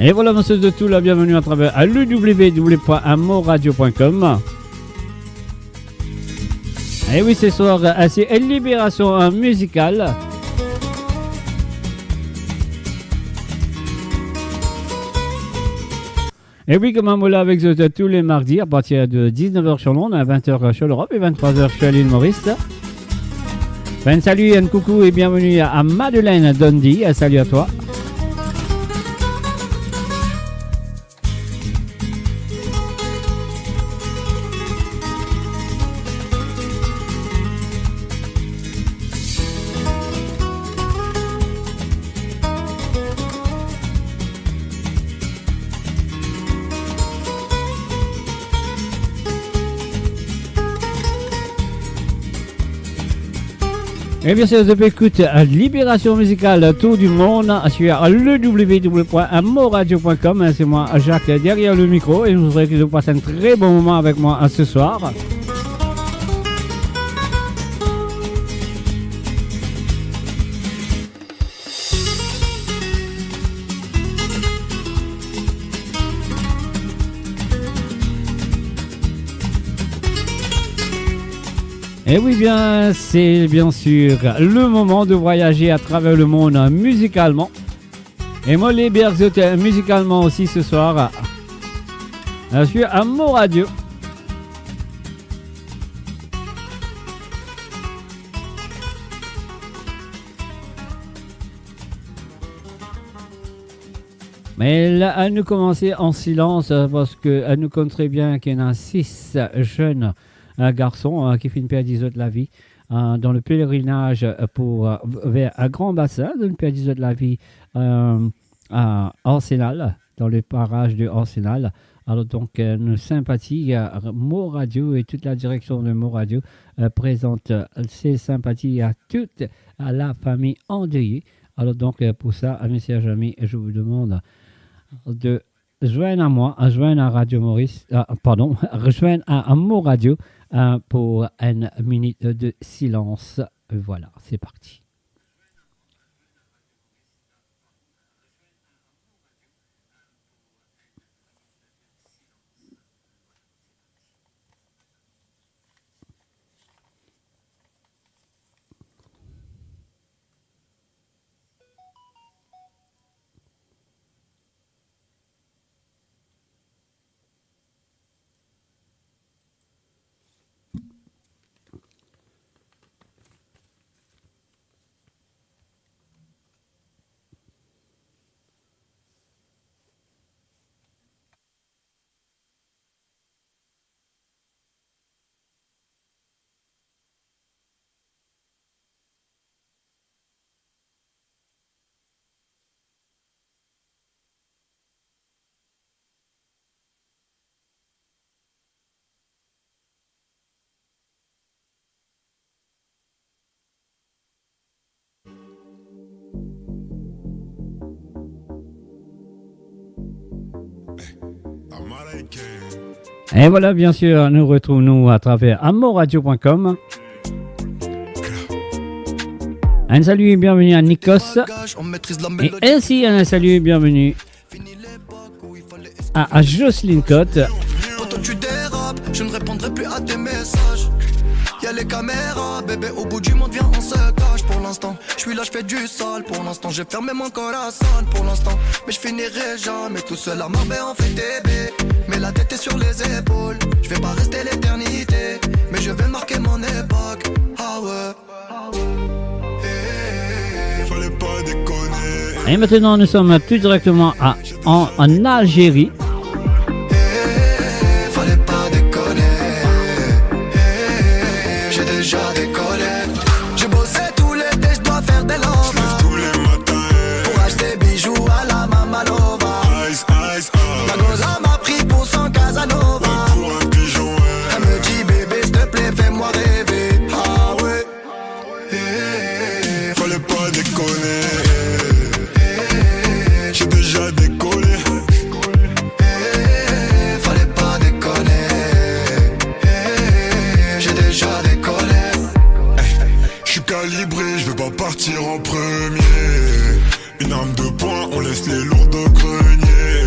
Et voilà, monsieur de tout, la bienvenue à travers www.mauradio.com. Et oui, ce soir, c'est une libération musicale. Et oui, comme on l'a avec tous les mardis à partir de 19h sur Londres, à 20h sur l'Europe et 23h sur l'Ile-Maurice. Ben, salut, un coucou et bienvenue à Madeleine Dundee. Salut à toi. Et bien sûr, je écoute Libération musicale Tour du monde sur le www.mauradio.com. C'est moi, Jacques, derrière le micro. Et je voudrais que vous passez un très bon moment avec moi ce soir. Et oui, bien, c'est bien sûr le moment de voyager à travers le monde musicalement. Et moi, les berges musicalement aussi ce soir. Je suis à Mauradio. Mais là, à nous commencer en silence parce que nous compte très bien qu'il y en a 6 jeunes garçon qui fait une période de la vie dans le pèlerinage vers un grand bassin, dans une période de la vie à Arsenal, dans le parage de Arsenal. Alors donc, nos sympathies à Mauradio et toute la direction de Mauradio présente ses sympathies à toute la famille endeuillée. Alors donc, pour ça, mes chers amis, je vous demande de joindre à moi, joindre à Radio Maurice, rejoindre à Mauradio pour une minute de silence. Voilà, c'est parti. Et voilà, bien sûr, nous retrouvons à travers amoradio.com. Un salut et bienvenue à Nikos. Et ainsi, un salut et bienvenue à Jocelyne Cotte. Tu dérapes, je ne répondrai plus à tes messages. Y'a les caméras, bébé, au bout du monde, viens, on se cache pour l'instant. Je suis là, je fais du sale pour l'instant. J'ai fermé mon corazon pour l'instant. Mais je finirai jamais tout seul à Marbella en fait bébé. Mais la tête est sur les épaules. Je vais pas rester l'éternité, mais je vais marquer mon époque. Ah ouais. Fallait pas déconner. Et maintenant, nous sommes tout directement en Algérie. Partir en premier. Une arme de poing, on laisse les lourds au grenier.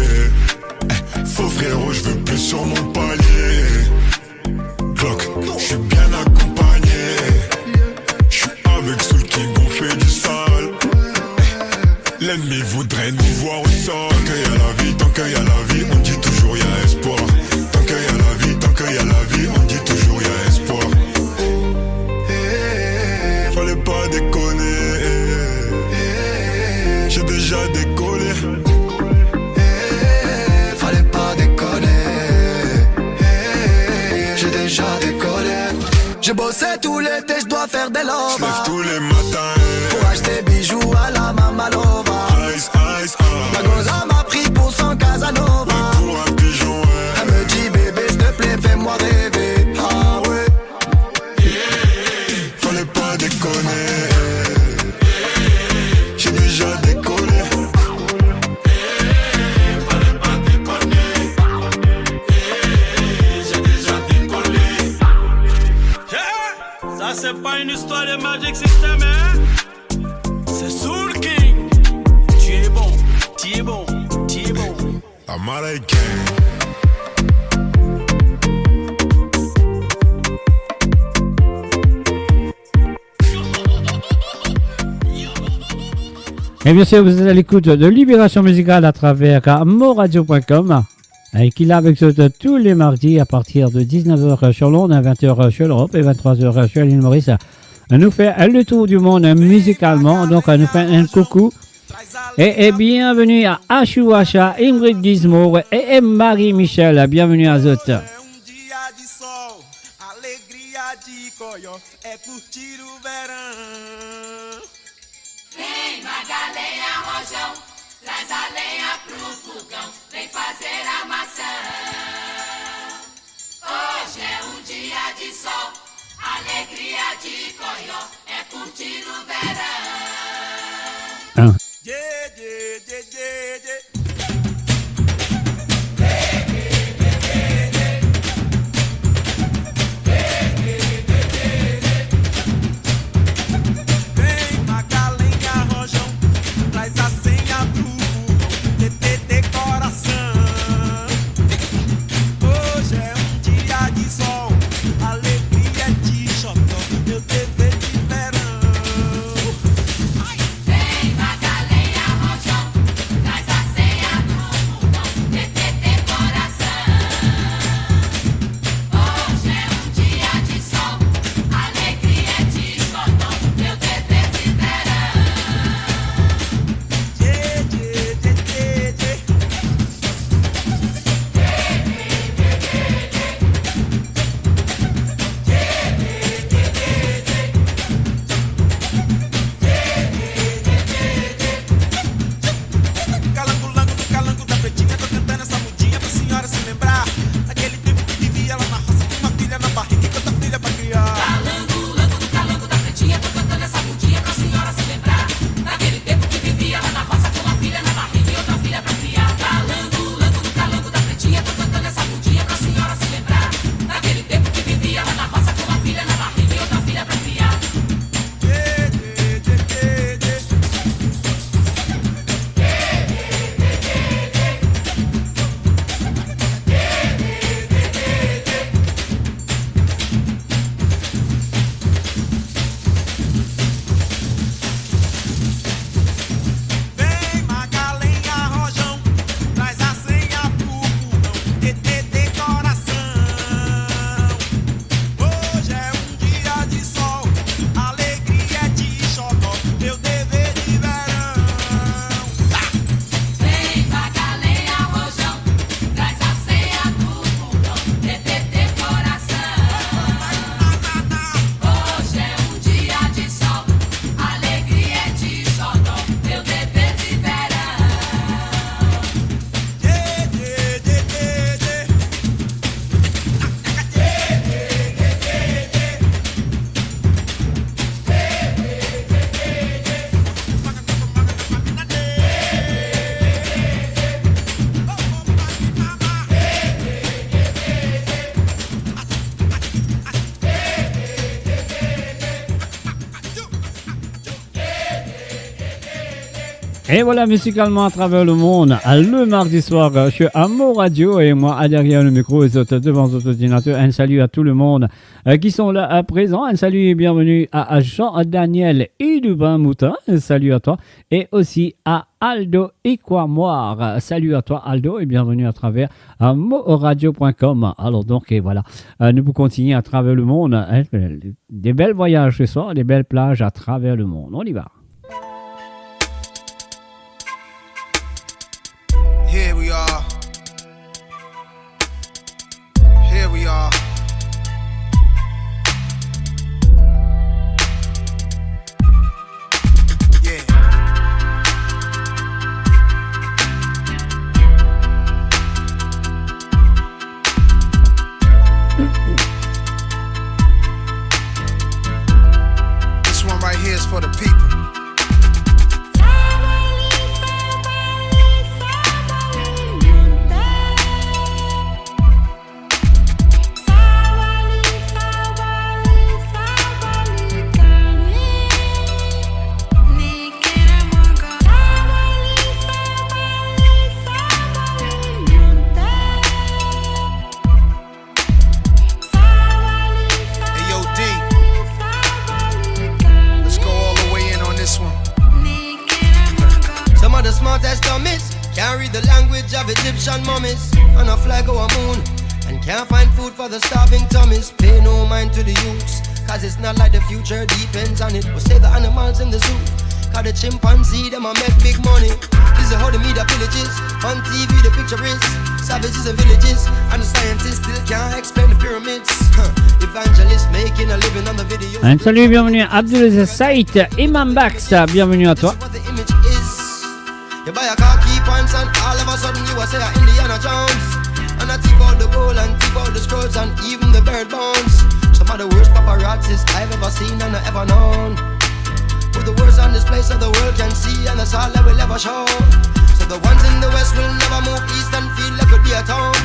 décoller. J'ai bossé tout l'été, je dois faire des lovas. J'lève tous les matins pour acheter bijoux à la Mamalova. Ice, ice, Ma goza m'a pris pour son Casanova. Mais pour un pigeon, ouais. Elle me dit bébé s'il te plaît fais-moi rêver. Ah ouais. Fallait pas déconner. J'ai déjà décollé. Fallait pas déconner. J'ai déjà décollé. Ça c'est pas une histoire de Magic System, hein. C'est Soul King. Tu es bon, tu es bon, tu es bon. Américain. Et bien sûr, vous êtes à l'écoute de Libération Musicale à travers mauradio.com qui est là avec vous tous les mardis à partir de 19h sur Londres, 20h sur l'Europe et 23h sur l'Ile-Maurice. Nous fait le tour du monde musicalement, donc nous fait un coucou. Et bienvenue à Achouacha, Ingrid Gizmo et Marie-Michel. Bienvenue à Zot. Vem, Magalenha, rojão, traz a lenha pro fogão, vem fazer a maçã. Hoje é dia de sol, alegria de coió, é curtir o verão. Et voilà, musicalement à travers le monde, le mardi soir, je suis à Mauradio et moi, derrière le micro, et devant votre ordinateur. Un salut à tout le monde qui sont là à présent. Un salut et bienvenue à Jean-Daniel Idouban Moutin. Un salut à toi. Et aussi à Aldo Iquamoir. Salut à toi, Aldo, et bienvenue à travers mauradio.com. Alors donc, et voilà, nous pouvons continuer à travers le monde. Des belles voyages ce soir, des belles plages à travers le monde. On y va. Here we are. Here we are. for the people. Can't read the language of Egyptian mummies on a flag or a moon, and can't find food for the starving tummies. Pay no mind to the youths, cause it's not like the future depends on it. We'll save the animals in the zoo, cause the chimpanzee them a make big money. This is how the media villages, on TV the picture is savages and villages, and the scientists still can't explain the pyramids. Evangelists making a living on the video. Un salut, bienvenue à Abdul Saïd, Imam Bax, bienvenue à toi. You buy a car, key points, and all of a sudden you are say Indiana Jones. And I thief out the gold and thief out the scrolls and even the bird bones. Some of the worst paparazzis I've ever seen and I've ever known. Put the words on display so the world can see, and that's all that will ever show. So the ones in the west will never move east and feel like it'll be a town.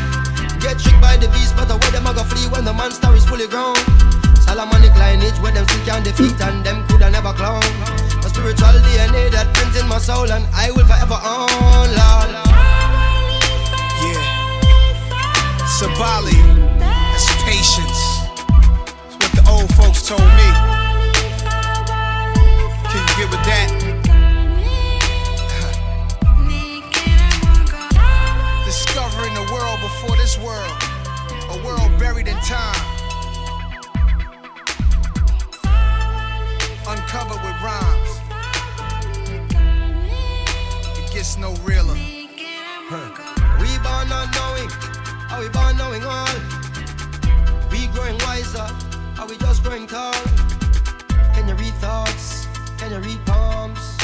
Get tricked by the beast, but the way them a go flee when the monster is fully grown. Solomonic lineage where them still can't defeat and them coulda never clone. A spiritual DNA that prints in my soul and I will forever own, Lord. Yeah, Sabali, that's patience. That's what the old folks told me. Can you get with that? Discovering the world before this world, a world buried in time, uncovered with rhymes. It gets no realer. We born not knowing, are we born knowing all? We growing wiser, are we just growing tall? Can you read thoughts? Can you read palms?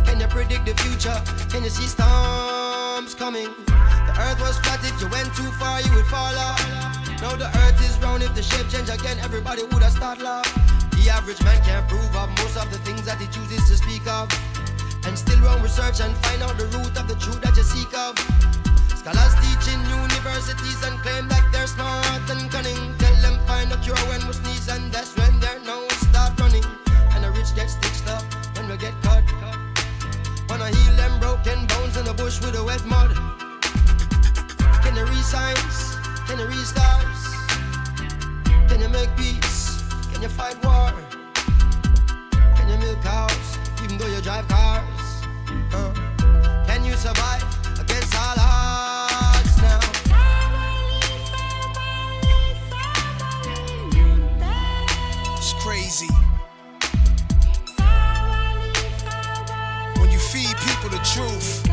Can you predict the future? Can you see storms coming? The earth was flat, if you went too far you would fall off. Now the earth is round, if the shape change again everybody would have start laugh. The average man can't prove up most of the things that he chooses to speak of, and still run research and find out the root of the truth that you seek of. Scholars teach in universities and claim that they're smart and cunning. Tell them find a cure when we sneeze, and that's when their nose start running. And the rich get stitched up when we get cut. Wanna heal them broken bones in the bush with the wet mud. Can you read signs? Can you read stars? Can you make peace? Can you fight war? Can you milk cows even though you drive cars? Can you survive against all odds now? It's crazy. When you feed people the truth,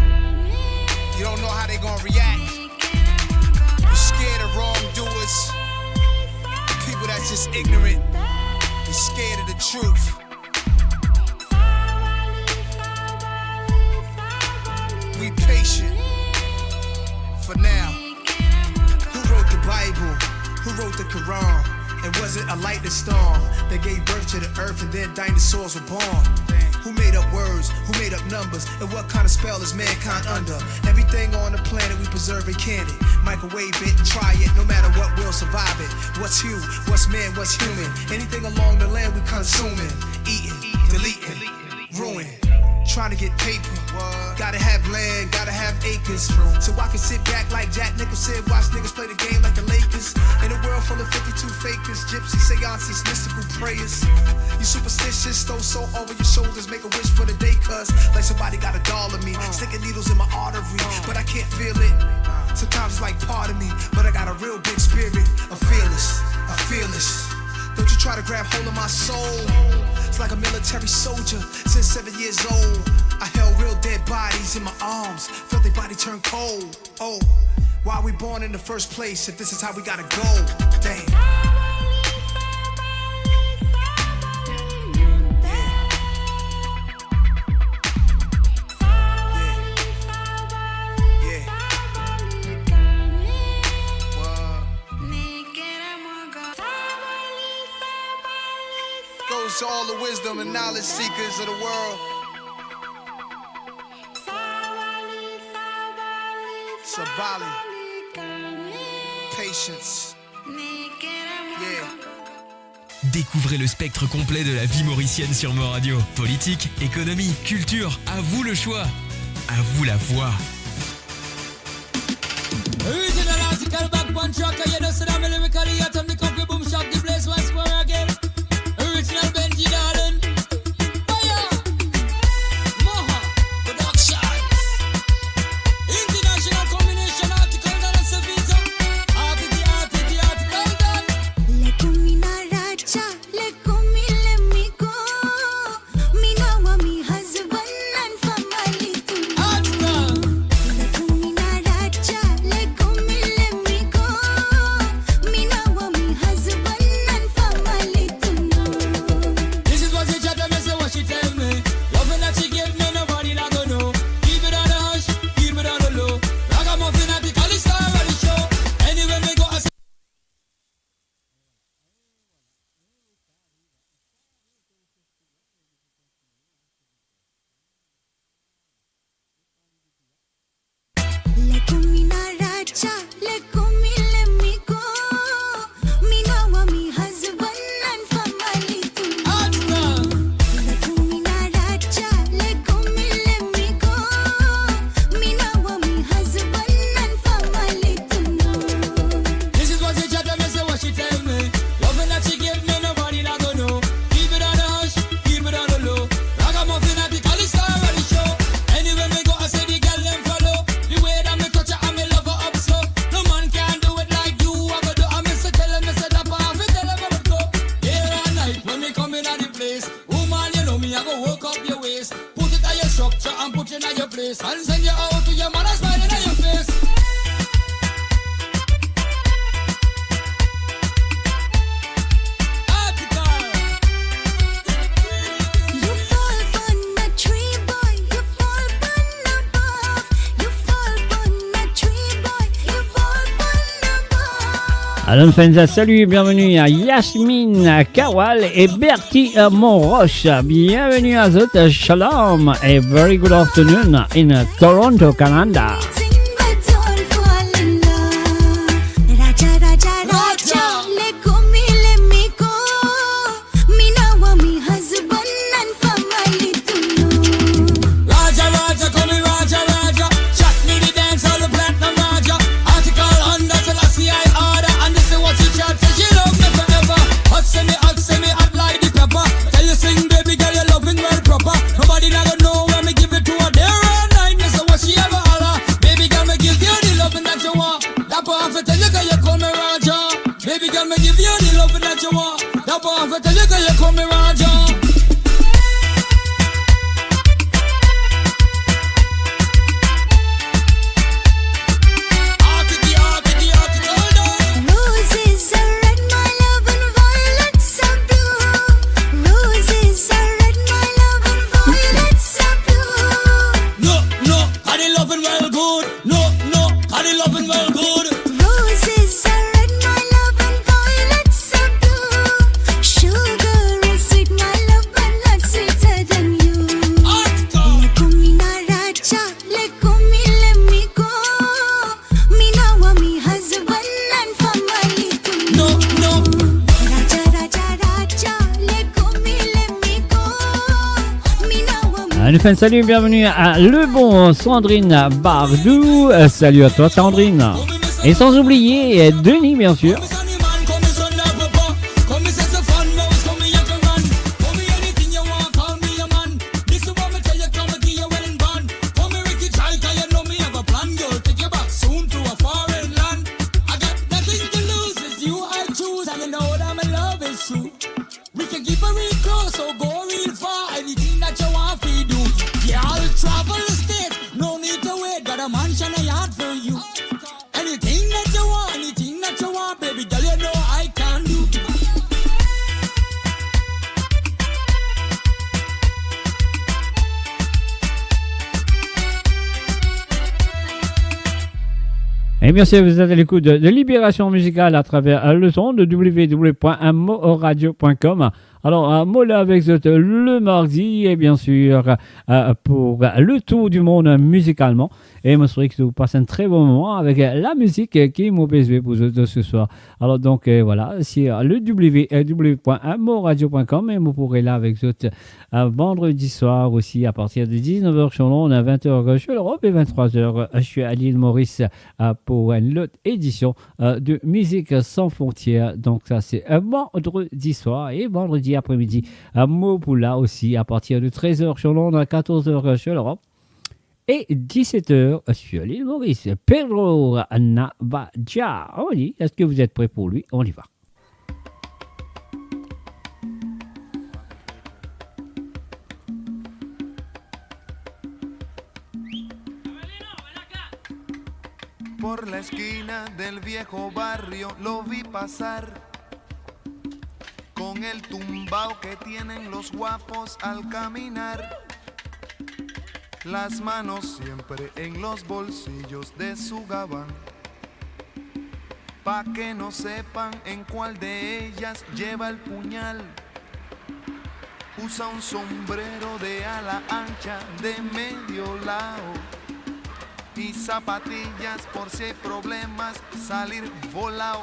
you don't know how they gonna react. You're scared of wrongdoers, people that's just ignorant. You're scared of the truth. We patient for now. Who wrote the Bible? Who wrote the Quran? And was it a lightning storm that gave birth to the earth and then dinosaurs were born? Who made up words? Who made up numbers? And what kind of spell is mankind under? Everything on the planet we preserve and can it. Microwave it, try it, no matter what, we'll survive it. What's you? What's man? What's human? Anything along the land we consuming, eating, deleting, ruin. Trying to get paper, gotta have land, gotta have acres. So I can sit back like Jack Nicholson, watch niggas play the game like the Lakers. In a world full of 52 fakers, gypsies, seances, mystical prayers. You superstitious, throw soul over your shoulders, make a wish for the day, cuz like somebody got a doll of me, sticking needles in my artery, but I can't feel it. Sometimes it's like part of me, but I got a real big spirit, a fearless. Don't you try to grab hold of my soul. It's like a military soldier since 7 years old. I held real dead bodies in my arms, felt their body turn cold. Oh, why are we born in the first place if this is how we gotta go? Damn. goes to all the wisdom and knowledge seekers of the world. Sabali. Patience. Yeah. Découvrez le spectre complet de la vie mauricienne sur Mauradio. Politique, économie, culture, à vous le choix. À vous la voix. Original article back one tracker, you know, so that me lyrically hot and me coffee boom shop the place once more again. Original Benji darling. Fire! Moha Productions. International combination article that is a vita. Article done. Lekumina racha, lekumi lemiko. Mina wa mi husband and family too. Article. Lekumina racha, lekumi lemiko. Mina wa mi husband and family too. This is what she chat to me, say what she tell me. Loving that she give me, nobody not gonna know. Keep it on the hush, keep it on the low. Ragamuffin at the Cali Star on the show. Anyway, me go as Lekumina racha, lekumi lemiko. Mina wa mi husband and family too. article. Lekumina racha, lekumi lemiko. Mina wa mi husband and family too. This is what she chat to me, say what she tell me. Loving that she give me, nobody not gonna know. Keep it on the hush, keep it on the low. Ragamuffin at the Cali Star on the show. Anyway, me go, I say the girl them follow. The way that me touch her and me love her up slow. No man can do it like you, I go do. I miss her, tell her, miss her, that off, tell her, I would go. Day and night when me come in at the place. Woman, you know me, I go work up your waist. Put it on your structure and put it on your place. And send you out to your mother smiling on your face. Article. You fall upon a tree, boy. You fall upon above. You fall upon a tree, boy. You fall upon above. Alon Fenza, salut et bienvenue à Yasmine Kawal et Bertie Monroche. Bienvenue à Zot, Shalom et very good afternoon in Toronto, Canada. Sing but all fall in love. Raja, raja, raja, lekumi lemiko. Mina wa mi husband and family too. Raja, Raja, call me Raja, Raja. Chat me the dance, all the platinum Raja. Article under Selassie I order. And this is what she chat, say she love me forever. Hot send me hot like the pepper. Tell you sing, baby girl, you loving well proper. Nobody not gonna know when me give it to her day and night. This is what she ever holler. Baby girl, me give you the loving that you want. That boy have to tell you girl, you call me Raja. Baby girl, me give you the loving that you want. That boy have to tell you girl, you call me Raja. Roses are red, my love, and violets are blue. Roses are red, my love, and violets are blue. No, I the loving well good. No, I the loving well good. Roses are red, my love, and violets are blue. Sugar is sweet, my love, but not sweeter than you. Lekumina racha, lekumi lemiko. Mina wa mi husband and family too. No. Raja, raja, raja, lekumi lemiko. Mina wa mi Allez, fan, salut, bienvenue à Le Bon Sandrine Bardou. Salut à toi, Sandrine. Et sans oublier Denis, bien sûr. We can keep it real close, so go real far. Anything that you want to do, yeah, I'll travel the state. No need to wait, got a mansion, a yard for you. Anything that you want, baby girl, you know I can do. Et bien sûr, vous êtes à l'écoute de Libération Musicale à travers le son de www.mauradio.com Alors, Mola avec le mardi et bien sûr pour le tour du monde musicalement. Et je me souhaite que vous passez un très bon moment avec la musique qui est mon PSV pour vous ce soir. Alors donc voilà, c'est le www.mauradio.com et vous pourrez là avec vous vendredi soir aussi à partir de 19h sur Londres, à 20h sur l'Europe et 23h je suis à l'Ile-Maurice pour une autre édition de Musique sans frontières. Donc ça c'est vendredi soir et vendredi après-midi à Mopoula aussi à partir de 13h sur Londres, à 14h sur l'Europe. Et 17h sur l'Ile-Maurice. Pedro Navaja. On dit, est-ce que vous êtes prêts pour lui? On y va. Por la esquina del viejo barrio lo vi pasar con el tumbao que tienen los guapos al caminar. Las manos siempre en los bolsillos de su gabán, pa' que no sepan en cuál de ellas lleva el puñal. Usa un sombrero de ala ancha de medio lado y zapatillas por si hay problemas salir volado.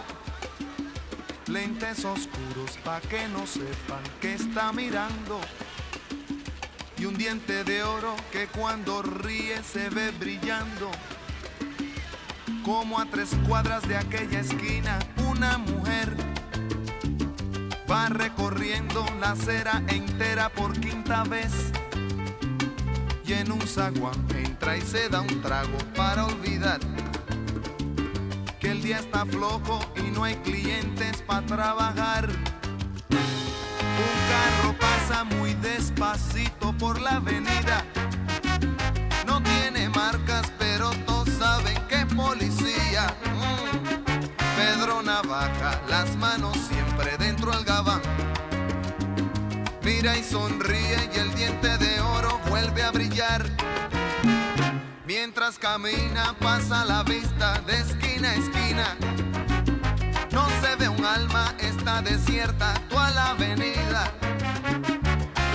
Lentes oscuros pa' que no sepan que está mirando. Y un diente de oro que cuando ríe se ve brillando. Como a 3 cuadras de aquella esquina, una mujer va recorriendo la acera entera por 5ª vez. Y en un zaguán entra y se da un trago para olvidar que el día está flojo y no hay clientes para trabajar. Un carro pasa muy despacito por la avenida. No tiene marcas, pero todos saben que es policía. Pedro Navaja, las manos siempre dentro del gabán. Mira y sonríe y el diente de oro vuelve a brillar. Mientras camina pasa la vista de esquina a esquina. No se ve un alma, está desierta toda la avenida.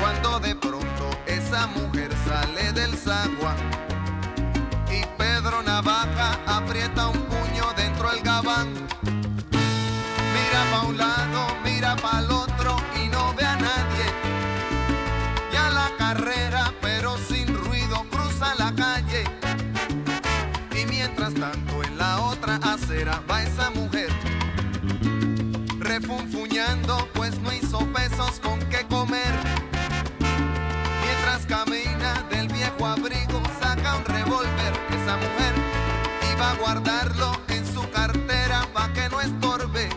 Cuando de pronto esa mujer sale del zaguán y Pedro Navaja aprieta un puño dentro del gabán. Mira pa' un lado, mira pa' el otro y no ve a nadie. Ya la carrera, pero sin ruido, cruza la calle. Y mientras tanto en la otra acera va esa mujer refunfuñando, pues no hizo pesos con qué comer. Mientras camina del viejo abrigo saca un revólver. Esa mujer iba a guardarlo en su cartera pa' que no estorbe.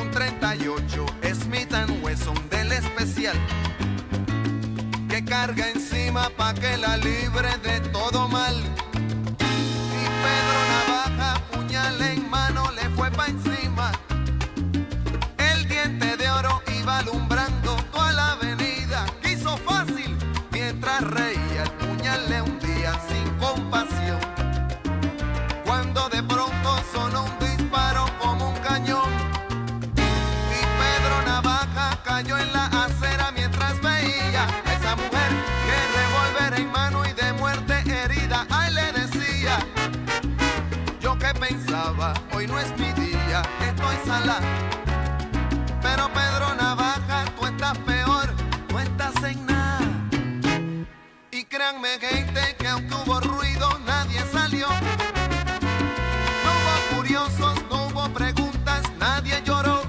Un 38 Smith & Wesson del especial que carga encima pa' que la libre de todo mal. Y Pedro Navaja, puñal en mano, le fue pa' encima. El diente de oro iba alumbrando toda la avenida. Quiso fácil mientras reía, el puñal le hundía sin compasión. Cuando de pronto sonó un disparo como un cañón y Pedro Navaja cayó en la acera mientras veía a esa mujer que revólver en mano y de muerte herida. Ay, le decía, yo que pensaba, hoy no es mi día, estoy salada. Pero Pedro Navaja, tú estás peor, tú estás en nada. Y créanme gente que aunque hubo ruido nadie salió. No hubo curiosos, no hubo preguntas, nadie lloró.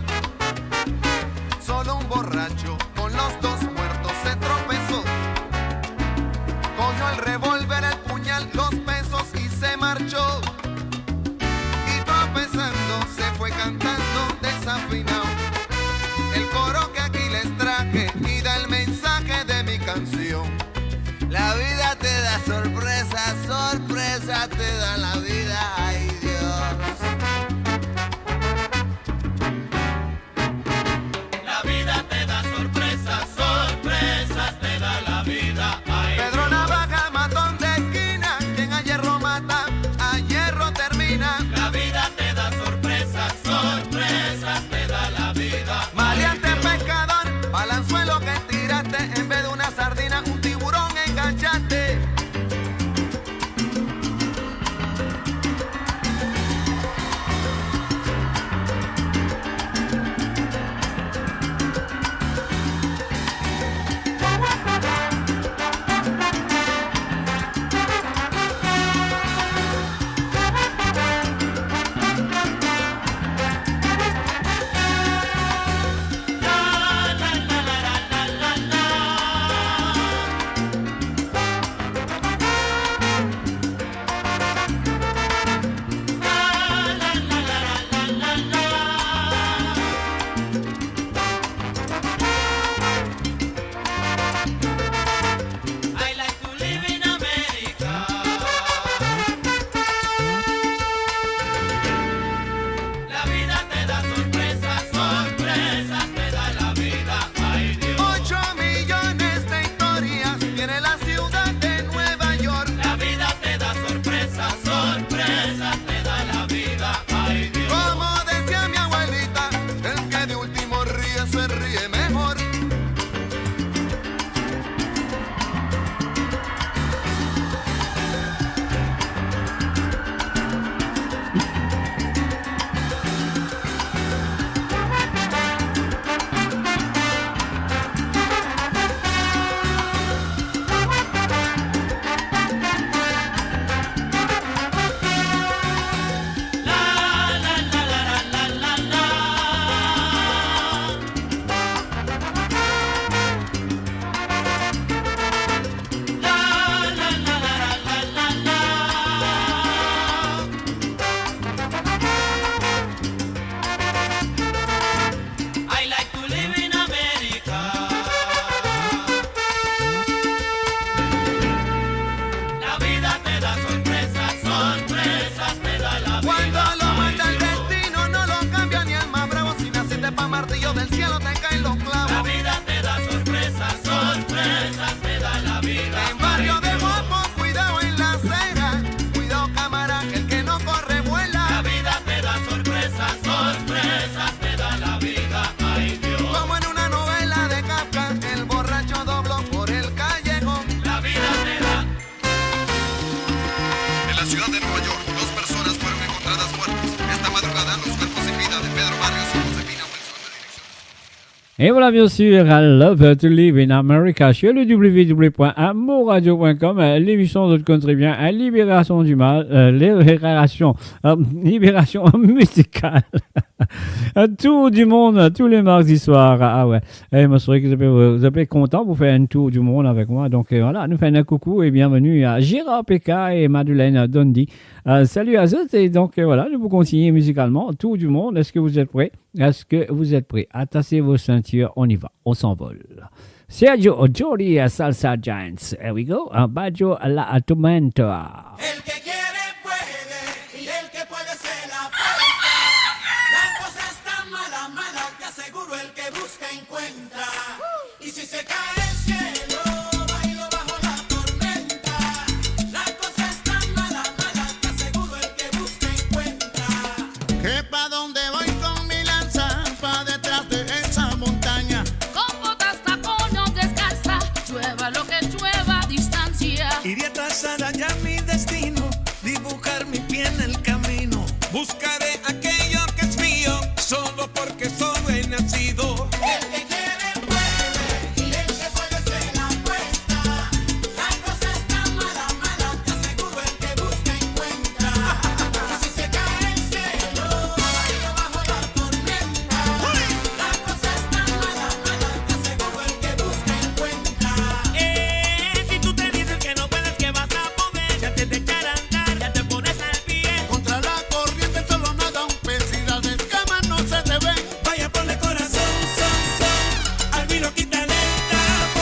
Solo un borracho con los 2 muertos se tropezó. Cogió el revólver, el puñal, los pesos y se marchó. Y tropezando se fue cantando desafinado el coro que aquí les traje y da el mensaje de mi canción. La vida te da sorpresas, sorpresa te da la vida, ay Dios. La vida te da sorpresas, sorpresas te da la vida, ay Dios. Pedro Navaja, matón de esquina, quien a hierro mata, a hierro termina. La vida te da sorpresas, sorpresas te da la vida. Maleante pescador pa' martillo del cielo te caen los clavos. La vida te da sorpresas, sorpresas te da la vida. En barrio de Guapo, cuidado en la acera. Cuidado cámara, que el que no corre vuela. La vida te da sorpresas, sorpresas te da la vida. Ay Dios. Como en una novela de Kafka, el borracho dobló por el callejón. La vida te da. En la ciudad de Nueva York, 2 personas fueron encontradas muertas. Esta madrugada, los cuerpos sin vida de Pedro Barrios y Josefina Wilson de dirección. Et voilà, bien sûr, I love to live in America sur le www.mauradio.com, l'émission de Country Bien, à Libération du Mal, libération musicale. Tour du monde, tous les mardis soirs. Ah ouais, je me souviens que vous êtes content pour faire un tour du monde avec moi. Donc voilà, nous faisons un coucou et bienvenue à Gérard Péka et Madeleine Dondi. Salut à eux. Et donc voilà, je vous continue musicalement. Tour du monde, est-ce que vous êtes prêts? Est-ce que vous êtes prêts? Attassez vos ceintures, on y va, on s'envole. Sergio Giorgi, Salsa Giants. Here we go. Baggio la Tormenta. El que quiere puede y el que puede se la apuesta. La cosa está mala, mala, te aseguro el que busca encuentra. Y si se cae el cielo, bailo bajo la tormenta. La cosa está mala, mala, te aseguro el que busca encuentra. Que pa' dónde voy con mi lanza, pa' detrás de esa montaña. Con botas, tacones, descalza, llueva lo que llueva a distancia. Iré a trazar allá mi destino, dibujar mi pie en el camino. Buscaré aquello que es mío, solo porque solo he nacido. El que quiere puede y el que puede se la apuesta. La cosa está mala, mala, te aseguro el que busca encuentra. Y si se cae el cielo, bailo bajo la tormenta. La cosa está mala, mala, te aseguro el que busca encuentra. Si tú te dices que no puedes, que vas a poder, ya te echar a andar, ya te pones al pie. Contra la corriente solo nada un pez y las escamas no se te ven. Vaya, ponle corazón, son, al vino quítale el tapo,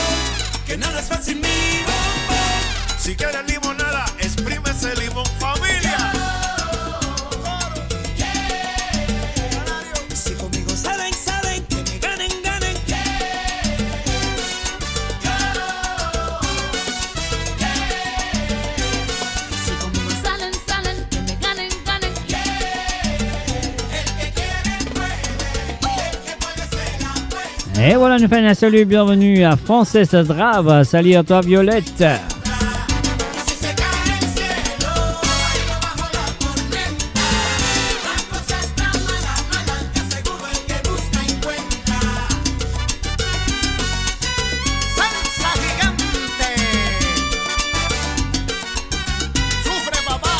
que nada es fácil, mi bombón. Si quieres limonada, exprime ese limón, familia. Si conmigo saben, saben, que me ganen, ganen. Si conmigo salen, salen, que me ganen, ganen. El que quiere puede y el que puede se la apuesta. Et voilà, nous faisons un salut, bienvenue à Frances Drave. Salut à toi, Violette. Y si se cae el cielo, bailo bajo la tormenta. La cosa está mala, mala, te aseguro el que busca encuentra. Salsa gigante. Sufre papá.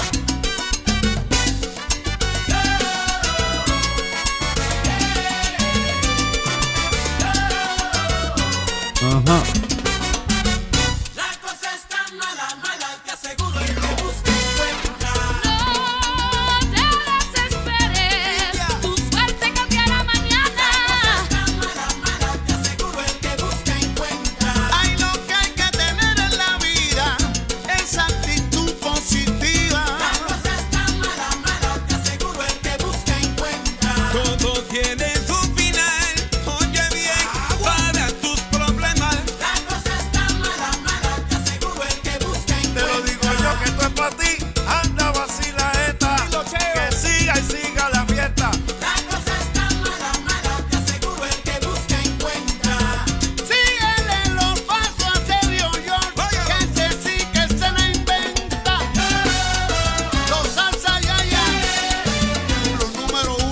Ajá. La cosa está mala, mala, te aseguro el que busca encuentra. No te desesperes, tu suerte cambiará mañana. Está mala, mala, te aseguro el que busca encuentra. Hay lo que hay que tener en la vida, esa actitud positiva. La cosa está mala, mala, te aseguro el que busca encuentra. Todo tiene su final, oye bien, para tus problemas. La cosa está mala, mala, te aseguro el que busca Te lo encuentra. digo yo que esto es para ti. Anda, vacila esta. Que siga y siga la fiesta. La cosa está mala, mala, te aseguro el que busca encuentra. Síguele los pasos a Sergio York, que ese sí que se la inventa. Los salsa ya, los número 1.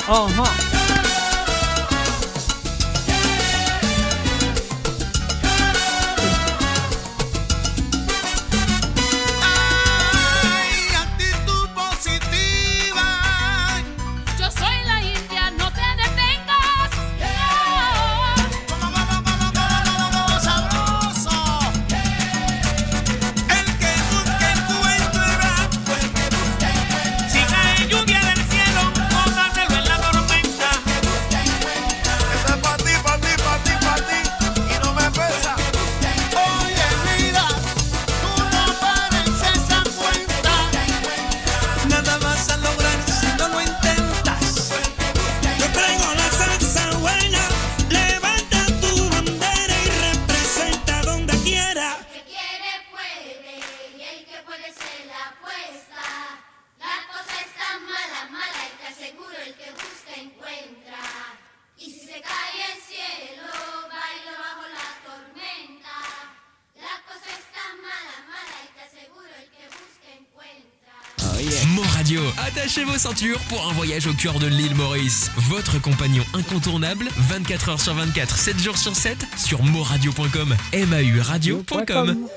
Ajá. Ay, actitud positiva. Yo soy la India, no te detengas. Sabroso. El que busca encuentra. El que busca encuentra. Si cae lluvia del cielo, póngaselo en la tormenta. Radio. Attachez vos ceintures pour un voyage au cœur de l'Ile-Maurice. Votre compagnon incontournable, 24 heures sur 24, 7 jours sur 7, sur mauradio.com, mauradio.com.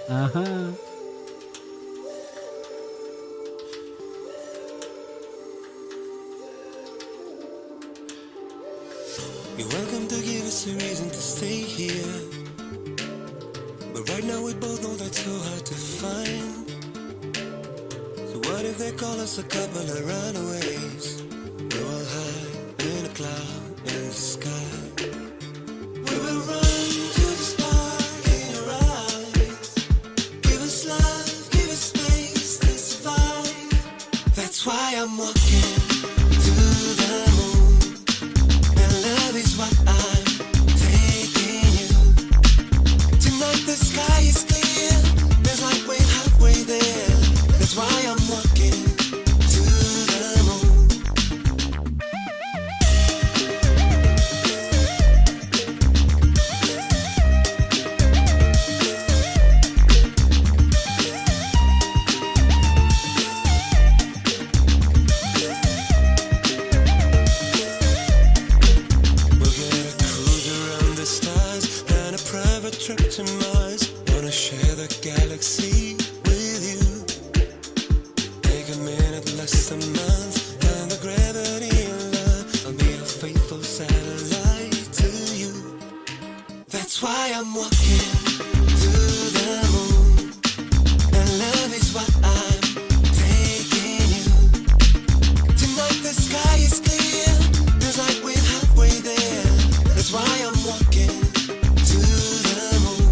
You're welcome to give us a reason to stay here. But right now we both know that's so hard to find. So what if they call us a couple of runaways? We're all high in a cloud in the sky. We will run to the spark in your eyes. Give us love, give us space to survive. That's why I'm walking to the moon. And love is what I'm taking you. Tonight the sky is clear. There's light way halfway there. That's why I'm walking to the moon. We'll get a cruise around the stars and a private trip to Mars. Wanna share the galaxy with you. Take a minute, less a month. Find the gravity in love. I'll be a faithful satellite to you. That's why I'm walking to the moon. And love is what I'm taking you. Tonight the sky is clear. There's light way halfway there. That's why I'm walking to the moon.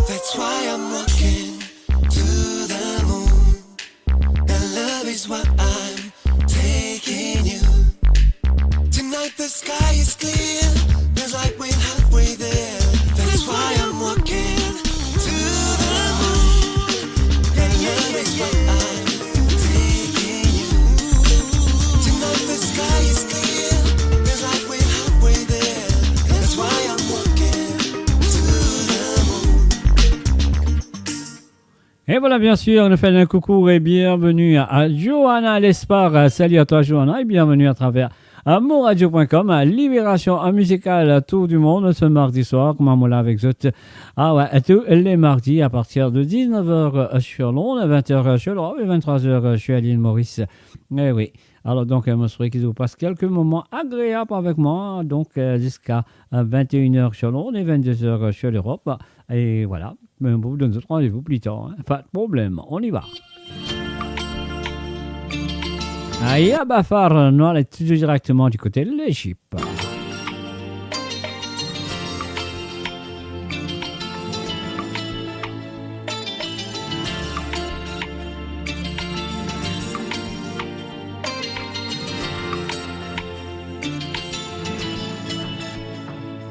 That's why I'm walking to the moon. And love is what I'm taking you. Tonight the sky is clear. There's light way halfway there. That's why I'm walking to the moon. And love is what I'm taking you. Tonight the sky is clear. There's light way halfway there. That's why I'm walking to the moon. Et voilà, bien sûr, on nous fait un coucou et bienvenue à Johanna Lespard. Salut à toi, Johanna, et bienvenue à travers mauradio.com, Libération musicale Tour du monde ce mardi soir, comme on l'a avec Zot. Ah ouais, tous les mardis à partir de 19h sur Londres, 20h sur l'Europe et 23h sur l'Ile-Maurice. Eh oui. Alors donc, je me souhaite qu'ils vous passent quelques moments agréables avec moi, donc jusqu'à 21h sur Londres et 22h sur l'Europe. Et voilà, mais on vous donne d'autres rendez-vous plus tard, hein. Pas de problème, on y va. Aïe, Bafar, nous allons tout directement du côté de l'Égypte.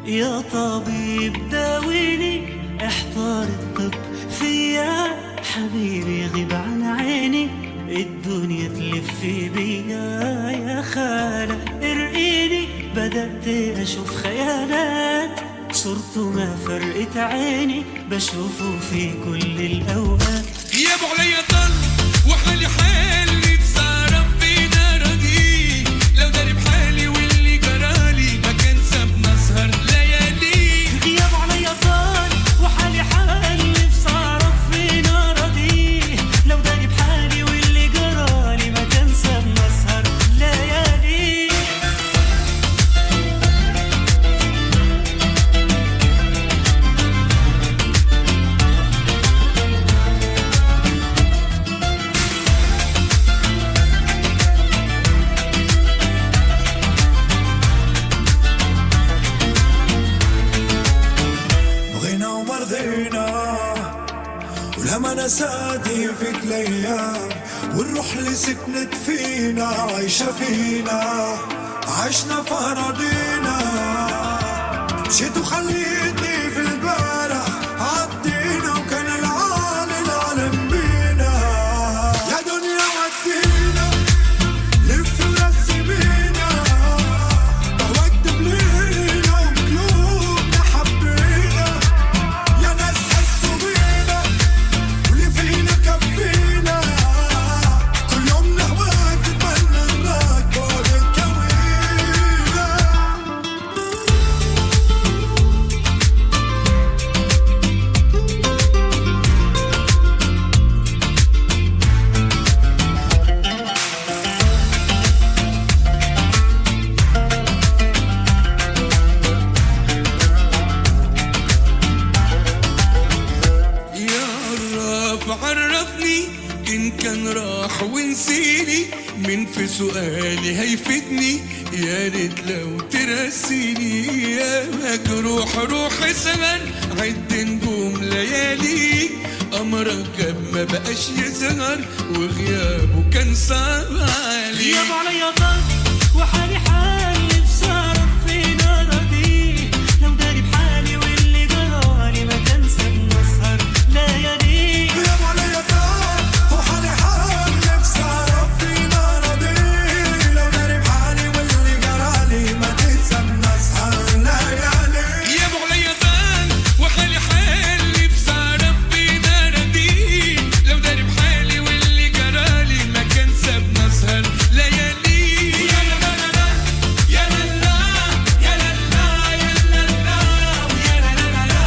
يا طبيب داويني احضر الطب فيا حبيبي غيب عن عيني الدنيا تلف بيا يا خالة ارقيني بدأت أشوف خيالات صرته ما فرقت عيني بشوفه في كل الأوقات غيابه عليا طل وحالي حالي بصار فينا ردي لو داري بحالي واللي جرالي ما كان ساب نسهر ليالي غيابه عليا طل وحالي حالي بصار فينا ردي لو داري بحالي واللي جرالي ما كان ساب نسهر ليالي أسادي فيك الأيام والروح اللي سكنت فينا عايشة فينا عشنا في أراضينا مشيت وخليتني في البارح عدينا وكان العالم بينا يا دنيا ودينا لف ورسي بينا وقت بلينا وقلوبنا حبينا يا ناس حسوا بينا واللي فينا كفينا كل يوم نهواك نتمنى نراك بعد الكوينة عرفني إن كان راح ونسيني من في سؤالي هيفيدني يا ريت لو ترسيني يا مجروح روح سهر عد نجوم لياليك أمرك ما بقاش يظهر وغيابه كان صعب عليك غياب عليا ضغط وحالي حال نفسي أعرف فين أراضيه لو داري بحالي واللي جرالي ما تنسى بنسهر ليالي غياب عليا ضغط وحالي حال نفسي أعرف فين أراضيه لو داري بحالي واللي جرالي ما تنسى بنسهر ليالي غياب عليا ضغط وحالي حال نفسي أعرف فين أراضيه لو داري بحالي واللي جرالي ما كان ساب نسهر ليالي يا لا لا لا يا لا لا يا لا لا يا لا لا ويا لا لا لا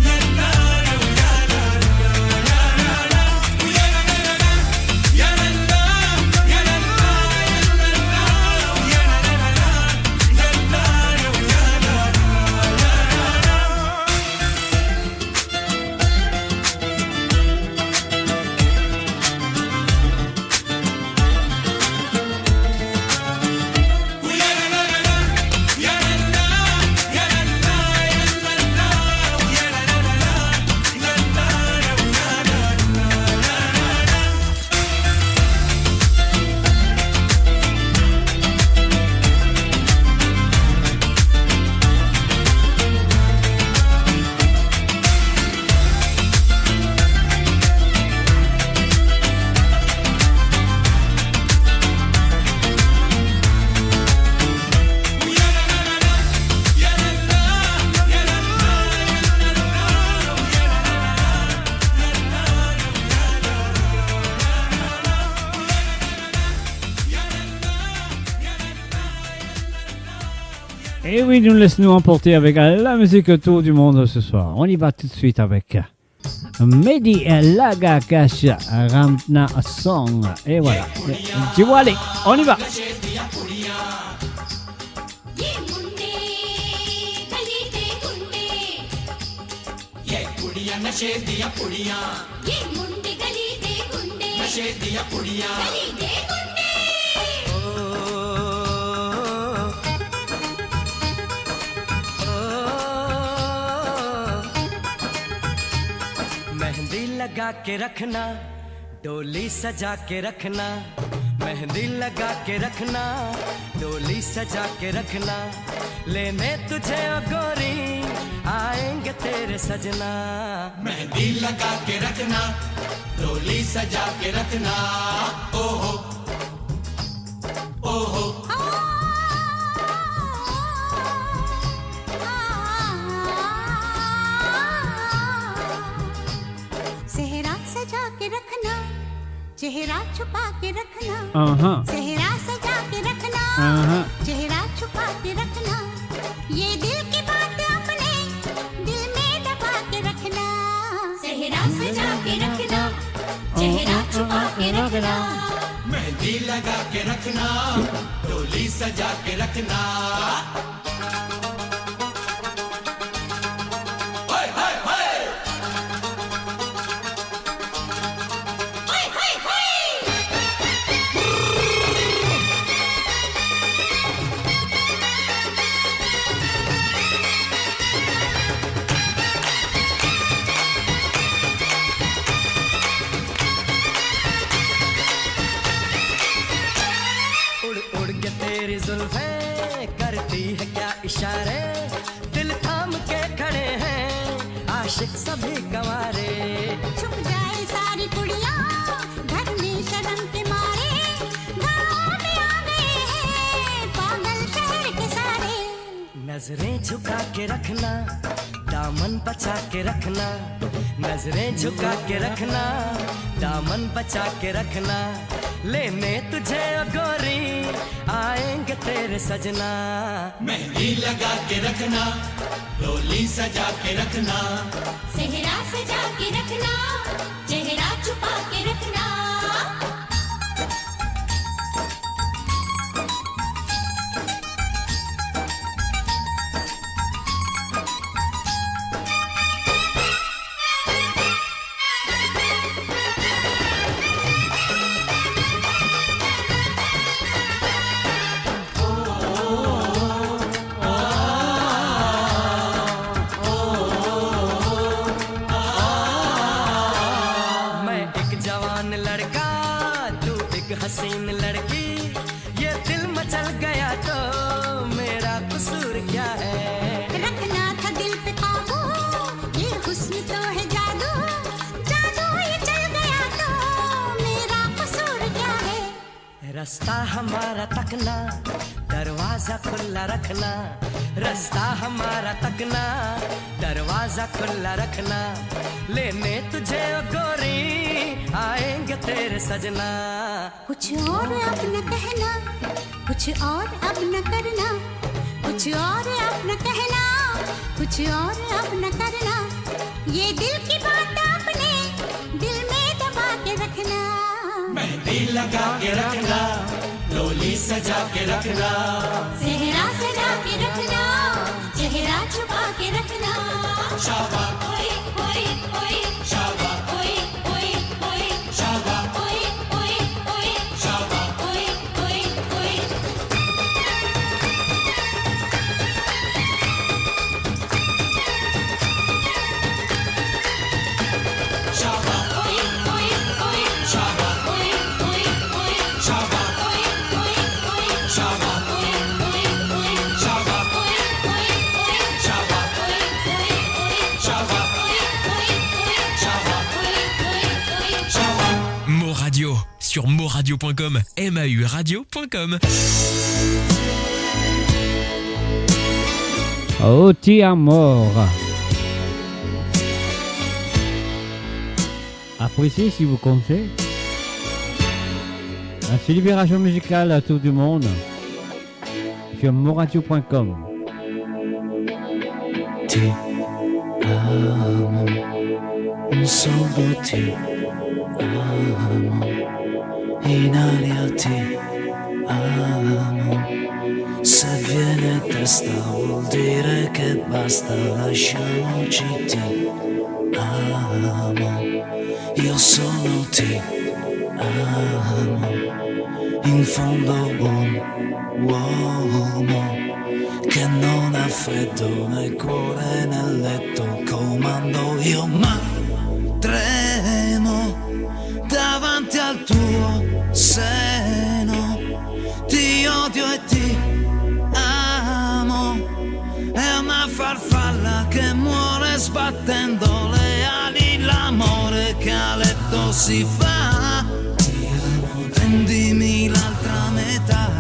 يا لا لا ويا لا لا يا لا لا ويا لا لا لا يا لا لا يا لا لا يا لا لا ويا لا لا لا يا لا لا ويا Et oui, nous laissons nous emporter avec la musique autour du monde ce soir. On y va tout de suite avec Mehdi Laga Cash Ramna Song. Et voilà. Tu vois, allez, on y va. नशे दिया पुड़िया ये मुंडी गली दे गुंडे नशे दिया पुड़िया गली दे गुंडे मेहंदी लगा के रखना डोली सजा के रखना मेहंदी लगा के रखना डोली सजा के रखना लेने तुझे ओ गोरी आएंगे तेरे सजना मेहंदी लगा के रखना डोली सजा के रखना ओहो ओहो सेहरा सजा के रखना चेहरा छुपा के रखना सेहरा सजा के रखना चेहरा छुपा के रखना ये दिल की बात अपने दिल में दबा के रखना सेहरा सजा के रखना चेहरा छुपा के रखना मेहंदी लगा के रखना डोली सजा के रखना जुल्फें करती है क्या इशारे, दिल थाम के खड़े हैं आशिक सभी गंवारे। छुप जाए सारी कुड़ियाँ घर में शर्म के मारे, गाँव में आ गए हैं पागल शहर के सारे। नजरें झुका के रखना, दामन बचा के रखना, नजरें झुका के रखना, दामन बचा के रखना, लेने तुझे ओ गोरी आएंगे तेरे सजना। मेहंदी लगा के रखना, डोली सजा के रखना, सेहरा सजा के रखना, चेहरा छुपा के रखना। हसीन लड़की ये दिल मचल गया तो मेरा कसूर क्या है। रखना था दिल पे काबू, ये हुस्न तो है जादू, जादू ये चल गया तो मेरा कसूर क्या है। रास्ता हमारा तकना, दरवाजा खुला रखना, रास्ता हमारा तकना, दरवाजा खुला रखना, लेने तुझे ओ गोरी आएंगे तेरे सजना। कुछ और अब न कहना, कुछ और अब न करना, कुछ और अब न कहना, कुछ और अब न करना, ये दिल की बात अपने दिल में दबा के रखना। मेहंदी लगा के रखना, डोली सजा के रखना, सेहरा सजा के रखना, चेहरा छुपा के रखना। शाबा ओए ओए ओए, शाबा ओए ओए ओए, शाबा ओए ओए ओए, शाबा ओए ओए ओए। शाबा ओए ओए ओए, शाबा ओए ओए ओए, शाबा ओए ओए ओए, शाबा ओए ओए ओए, शाबा ओए ओए ओए, शाबा ओए ओए ओए, शाबा शाबा। Mauradio sur mauradio.com, mauradio.com. Oh, ti amor. Appréciez si vous comptez. C'est libération musicale à tout du monde sur mauradio.com. Ti amo, solo ti amo, in aria ti amo. Se viene testa vuol dire che basta, lasciamoci ti amo. Io sono ti amo, in fondo buon uomo che non ha freddo nel cuore nel letto, comando io ma tremo davanti al tuo seno, ti odio e ti amo, è una farfalla che muore sbattendo le ali, l'amore che a letto si fa, prendimi l'altra metà,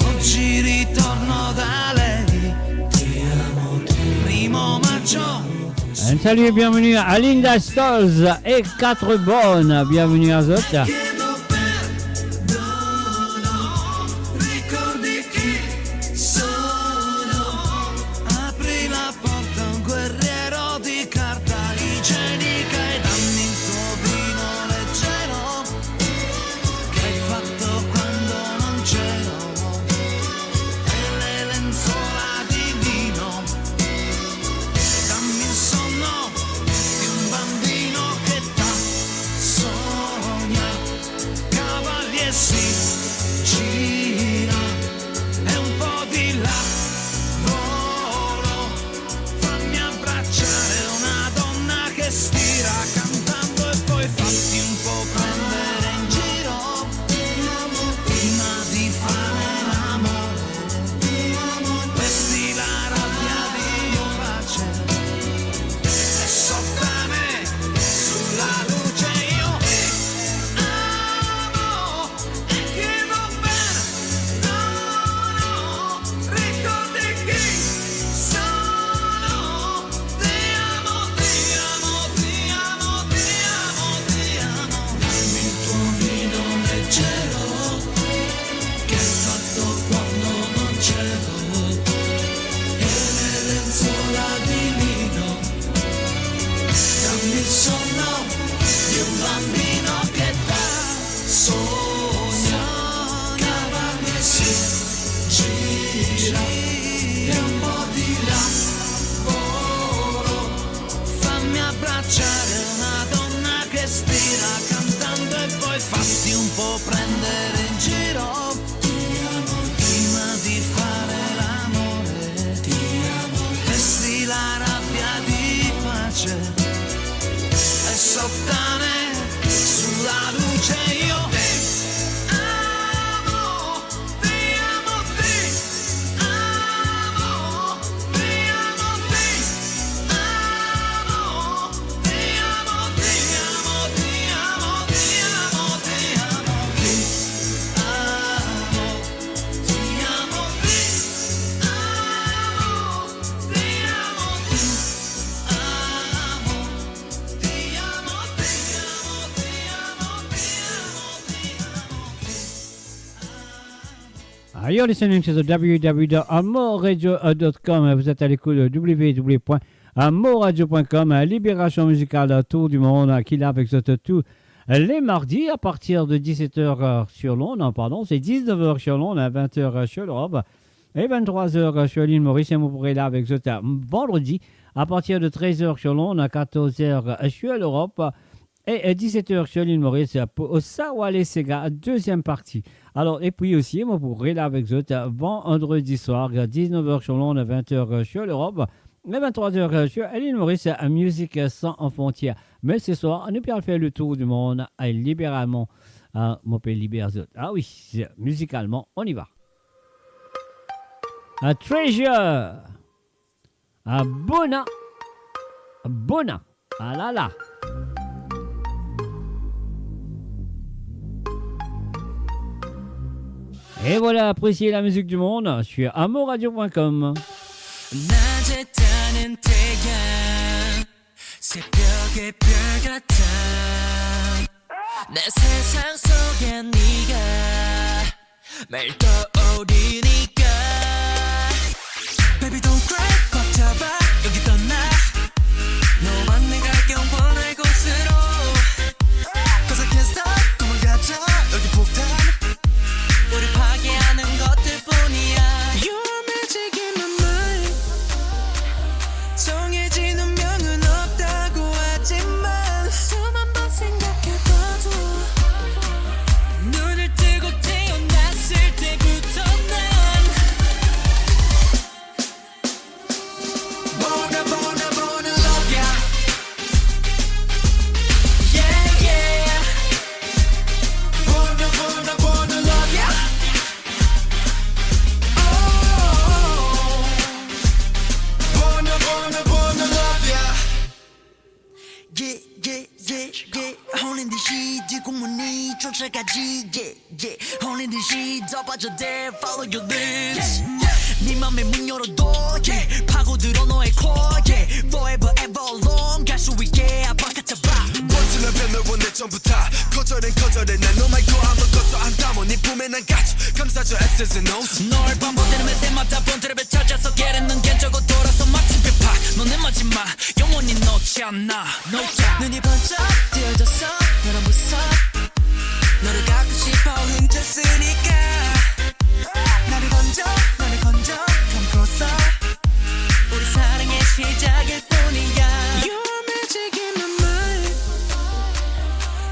oggi ritorno da lei, primo maggio. Un salut et bienvenue à Linda Stolz et 4 bonnes. Bienvenue à Zota. Ricordi chi sono, apri la porta, un guerriero di carta igienica e dammi il tuo vino leggero che hai fatto quando non c'ero, e le lenzuola di vino, dammi il sonno di un bambino che t'ha sogna bambino che da sogna cavalli si gira e un po' di lavoro. Fammi abbracciare una donna che stira cantando e poi fatti un po' prendere in giro. Prima di fare l'amore, vesti la rabbia di pace e sottane sulla luce io ti amo, ti amo, ti amo, ti amo, ti amo, ti amo, ti amo, ti amo, ti amo, ti amo, ti amo, ti amo, ti You're listening to the www.maurradio.com. Vous êtes à l'écoute de www.mauradio.com. Libération musicale tour du monde qui l'a avec tous les mardis à partir de 17h sur l'onde. Pardon, c'est 19h sur l'onde, à 20h sur l'Europe et 23h sur l'Ile-Maurice. Et vous pourrez là avec vendredi à partir de 13h sur l'onde, à 14h sur l'Europe et 17h sur l'Ile-Maurice pour Sawale Sega, deuxième partie. Alors, et puis aussi, vous pourrez là avec vendredi soir, 19h sur l'onde, 20h sur l'Europe, et 23h sur l'Ile-Maurice, Musique sans frontières. Mais ce soir, nous allons faire le tour du monde libéralement. Mon pays libère. Ah oui, musicalement, on y va. Treasure. Bona. Bona. Ah là là. Et voilà, appréciez la musique du monde sur maurradio.com. 낮에 타는 태양 새벽의 별 같아 내 세상 속에 네가 매일 떠오르니까 Baby don't cry 꽉 잡아 여기 떠나 너만 내가 영원할 곳으로 Cause I can't stop 도망가자 여기 폭탄 우리 파괴하는 것들뿐이야 You're magic in my mind 정해진 운명은 없다고 하지만 수만 번 생각해봐도 눈을 뜨고 태어났을 때부터 난 Born to love ya Yeah yeah Born to love ya Born to love ya Yeah 홀린 듯이 뒷공문이 쫓아가지 Yeah 홀린 듯이 더 빠져들 Follow your lips 네 맘에 문 열어둬 Yeah 파고들어 너의 core Yeah Forever ever long 갈 수 있게 아빠같아봐 멋지는 뱀을 원해 전부 다 거절은 난 너 말고 아무것도 안 담아 네 품에 난 가져 감싸줘 X's and O's 널 반복되는 매새마다 본드랩에 찾아서 게르는 견적고 돌아서 마침 배파 너는 마지막 영원히 놓지 않아 No doubt 눈이 번쩍 뜨어졌어 너란 무섭 너를 갖고 싶어 훔쳤으니까 나를 건져 감고서 우리 사랑의 시작일 뿐이야 You're magic in my mind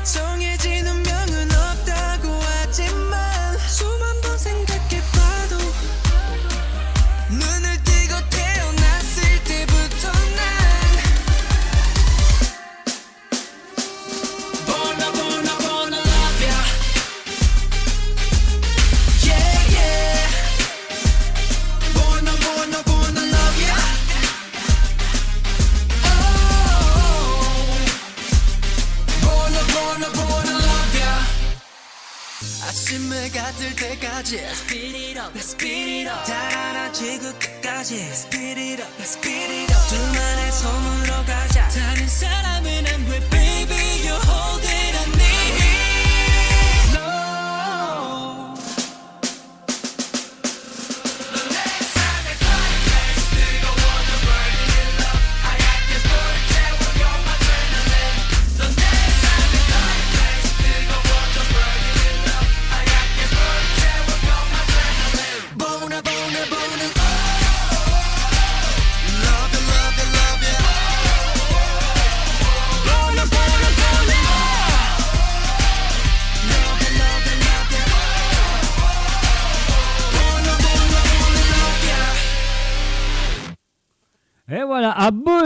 정해진 운명은 없다고 하지만 수만 번 생각해봐도 눈을 뜨고 태어났을 때부터 난 Born to love ya Yeah yeah Born to love ya Oh Born to love ya 아침에 가들 때까지 Let's speed it up Let's speed it up 달아나지고 끝까지 Let's speed it up Let's speed it up 둘만의 손으로 가자 다른 사람은 안 돼 Baby you hold it I need No 너내 삶의 climax 뜨거워져 burning in love I got this bullet 태워 you're my adrenaline 너내 삶의 climax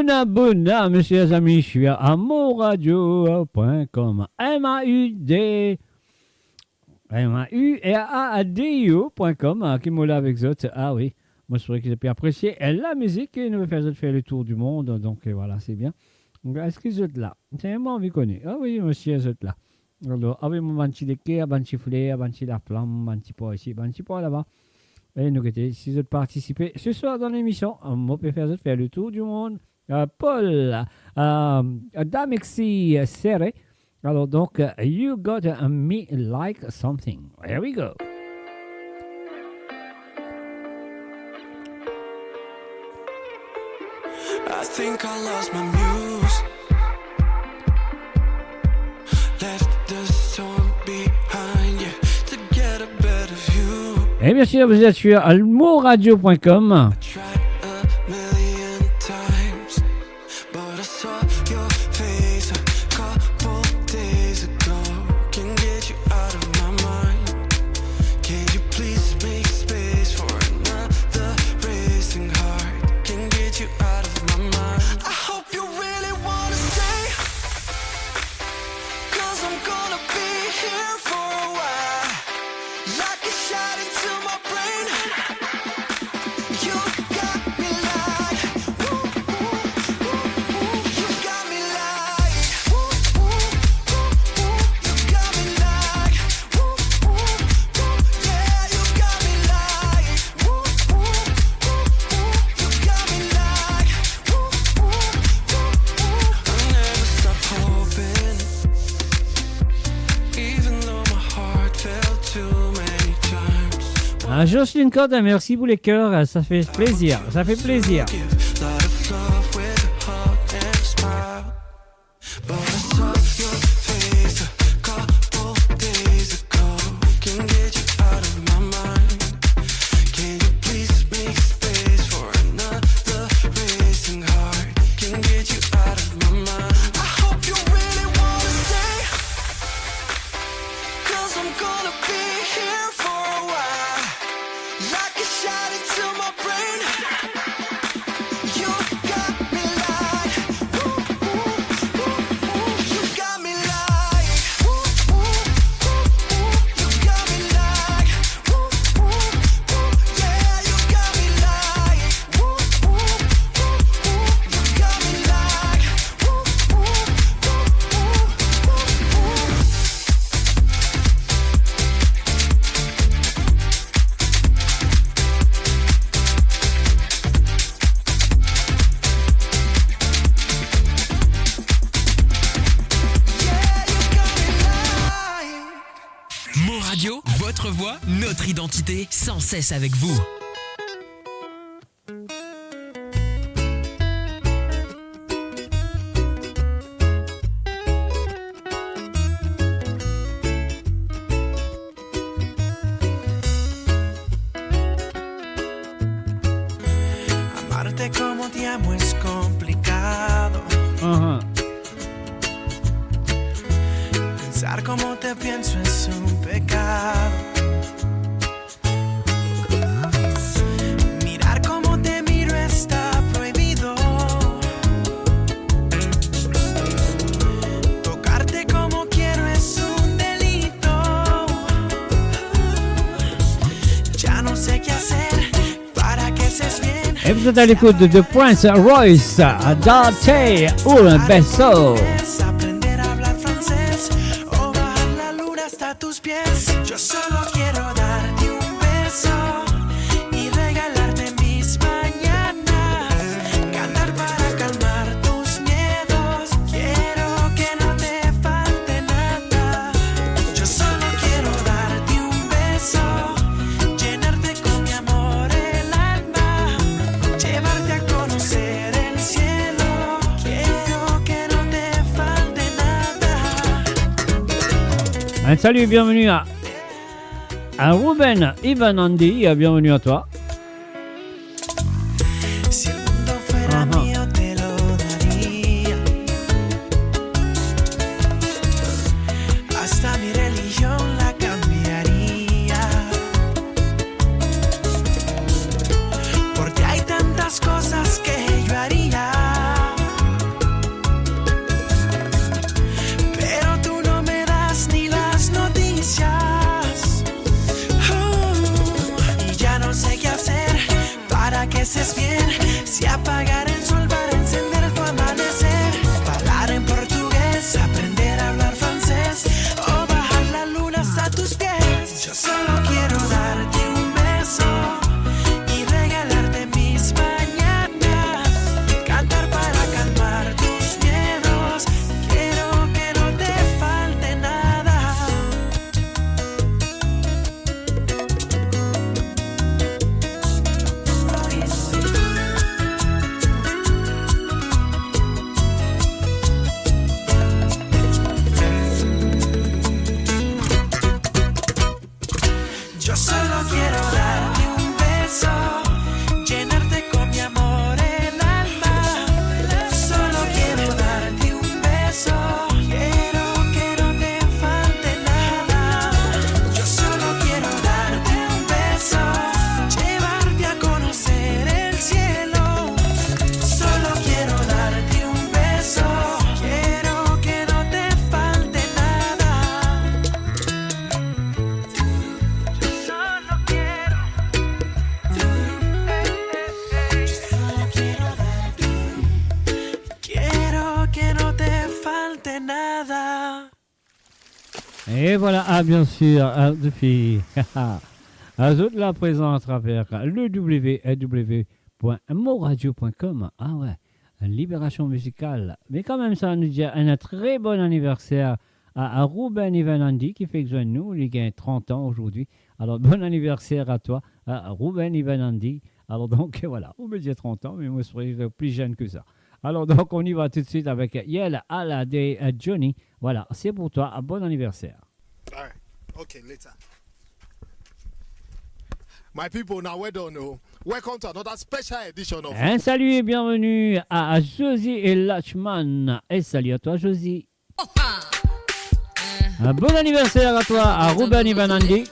Buna, mes chers amis, je suis à mauradio.com. MAURADIO.com, qui m'a là avec vous. Ah oui, moi je trouvais que j'ai pu apprécier la musique et nous faire le tour du monde. Donc voilà, c'est bien. Donc, est-ce que vous êtes là? C'est moi, vous connaissez. Ah oui, monsieur, vous êtes là. Alors, avec mon petit déquet, un petit fleur, un petit la flamme, un petit pot ici, un petit pot là-bas. Et nous, si vous êtes participé ce soir dans l'émission, moi, je peux faire le tour du monde. Paul, Damexi Serré. Alors, donc, You Got Me Like Something. Here we go. I think I lost my muse. Left the storm behind you to get a better view. Et bien sûr, vous êtes sur mauradio.com. Jocelyne Code, merci pour les cœurs, ça fait plaisir, ça fait plaisir. Notre identité sans cesse avec vous. Amarte como te amo es complicado. Pensar como te pienso es un pecado. Et vous êtes à l'écoute de Prince Royce, Date ou un beso. Yo solo quiero darte un beso y regalarte mis mañanas, cantar para calmar tus miedos. Quiero que no te falte nada. Yo solo quiero darte un beso, llenarte con mi amor el alma, llevarte a conocer el cielo. Quiero que no te falte nada. Un salut, bienvenue à Ruben Ivanandi, bienvenue à toi. Si el mundo fuera mío te lo daría, hasta mi religión la cambiaría, porque hay tantas cosas que yo haría Et voilà, bien sûr, depuis toutes là présent à travers le www.mauradio.com. Ah ouais, libération musicale. Mais quand même, ça nous dit un très bon anniversaire à Ruben Ivanandi qui fait que nous, il a 30 ans aujourd'hui. Alors, bon anniversaire à toi, Ruben Ivanandi. Alors donc, voilà, on me dit 30 ans, mais moi, je suis plus jeune que ça. Alors donc, on y va tout de suite avec Yel Alade Johnny. Voilà, c'est pour toi, bon anniversaire. All right. Okay, later. My people, now well done. Welcome to another special edition of... Un salut et bienvenue à Josie et Lachman. Et salut à toi, Josie. Un bon anniversaire à toi, à Ruben Ivanandi.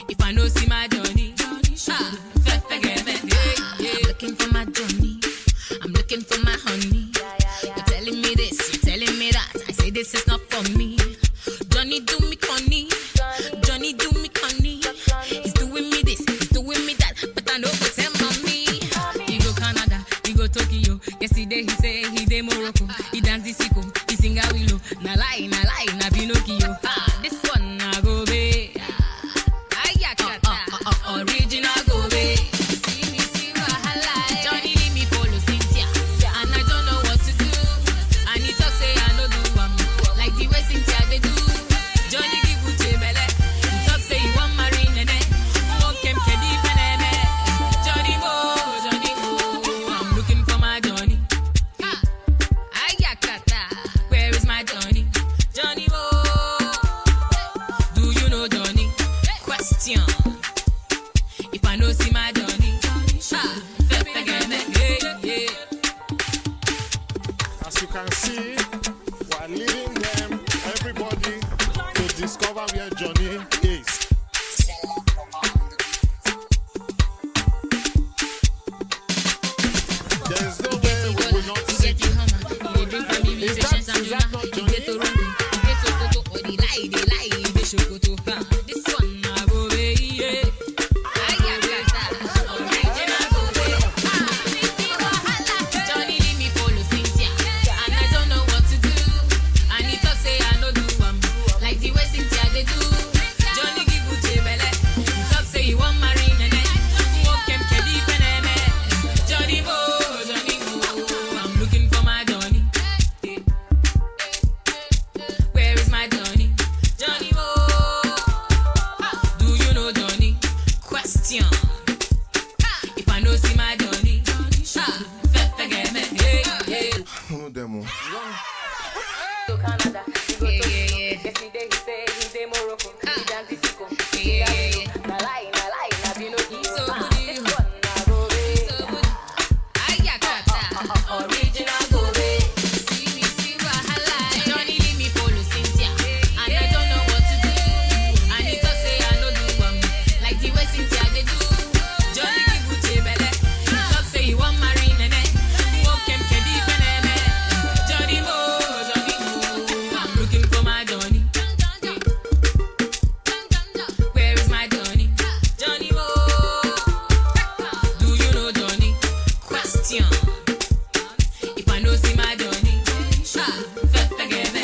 If I know see my Johnny, looking for my Johnny, I'm looking for my honey. You're telling me this, you're telling me that. I say this is not for me. Johnny do me conny, Johnny do me conny. He's doing me this, he's doing me that, but I know what's him on me. He go Canada, he go Tokyo. Yesterday he say he dey Morocco. He dance the sicko, he sing a willow. Na lie, na Pinocchio. This one na go be. Original go be. See wahala. Johnny leave me follow Cynthia, and I don't know what to do. And he talk say I no do like the way Cynthia they do. Johnny give Uche belle. He talk say he want marry Nene. Won't kem kedi peneme. Johnny Mo, I'm looking for my Johnny. Ayakata, where is my Johnny? Johnny Mo, do you know Johnny? Question. If I know see my Johnny, As you can see, we're leading them, everybody, to discover where Johnny is. There is no way we will not see. Is that not Johnny? This one I go away, yeah. Johnny leave me follow Cynthia, and I don't know what to do. And he talk say I no do like the way Cynthia they do. Johnny give Uche belle. He talk say he want marry Nene. Won't kem kedi peneme. Johnny Mo, I'm looking for my Johnny. Where is my Johnny? Johnny Mo, do you know Johnny? Question. If I know see my Johnny, forget me. No demo. To Canada, he go Tokyo. Yesterday he say he dey Morocco. He dance the sicko. Na lie, na Pinocchio. This one na go be. Ayakata, original go be. See wahala. Johnny leave me follow Cynthia, and I don't know what to do. And he talk say I no do like the way Cynthia they do. Johnny give Uche belle. He talk say he want marry Nene. Won't kem kedi peneme. Johnny Mo, I'm looking for my Johnny. Where is my Johnny? Johnny Mo, do you know Johnny? Question. If I know see my Johnny, forget me.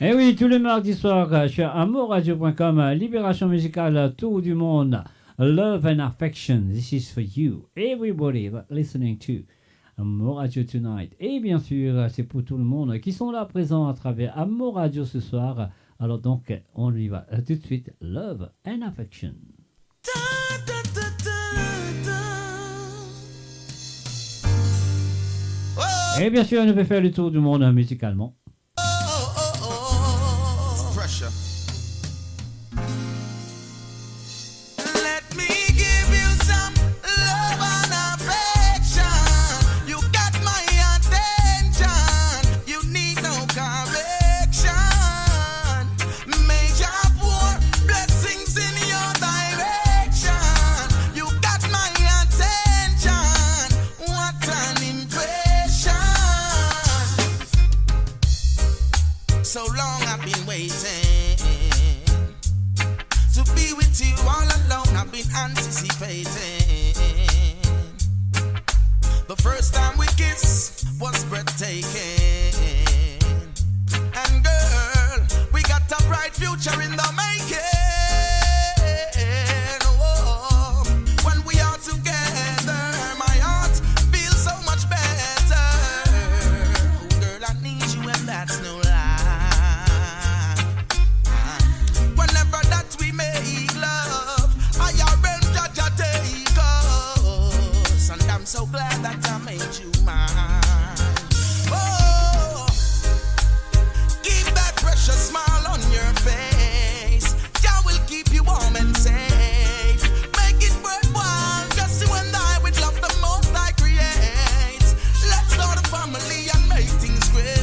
Et oui, tous les mardis soirs, sur amourradio.com, libération musicale, tour du monde, love and affection, this is for you, everybody listening to Amour Radio tonight. Et bien sûr, c'est pour tout le monde qui sont là présents à travers Amour Radio ce soir. Alors donc, on y va tout de suite, love and affection. Et bien sûr, on peut faire le tour du monde musicalement. Pressure. Let me give you some love and affection. You got my attention. You need no correction. Major pour blessings in your direction. You got my attention. What an impression. So long I've been waiting to be with you all alone. I've been anticipating. The first time we kissed was breathtaking. And girl, we got a bright future in the making. Oh, when we are together, my heart feels so much better. Oh, girl, I need you and that's no lie. Whenever that we make love, I arrange a take us, and I'm so glad that I made you mine. Oh, keep that precious smile on your face. Jah will keep you warm and safe. Make it worthwhile, just you and I with love the most I create. Let's start a family and make things great.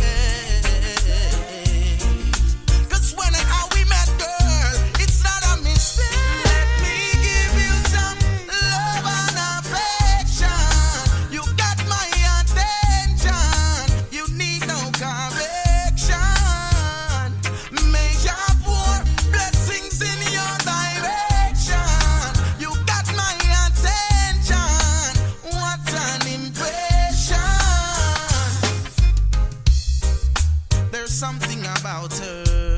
'Cause when and how we met, girl, it's not a mistake. Let me give you some love and affection. You got my attention. You need no correction. Major pour blessings in your direction. You got my attention. What an impression. There's something about her.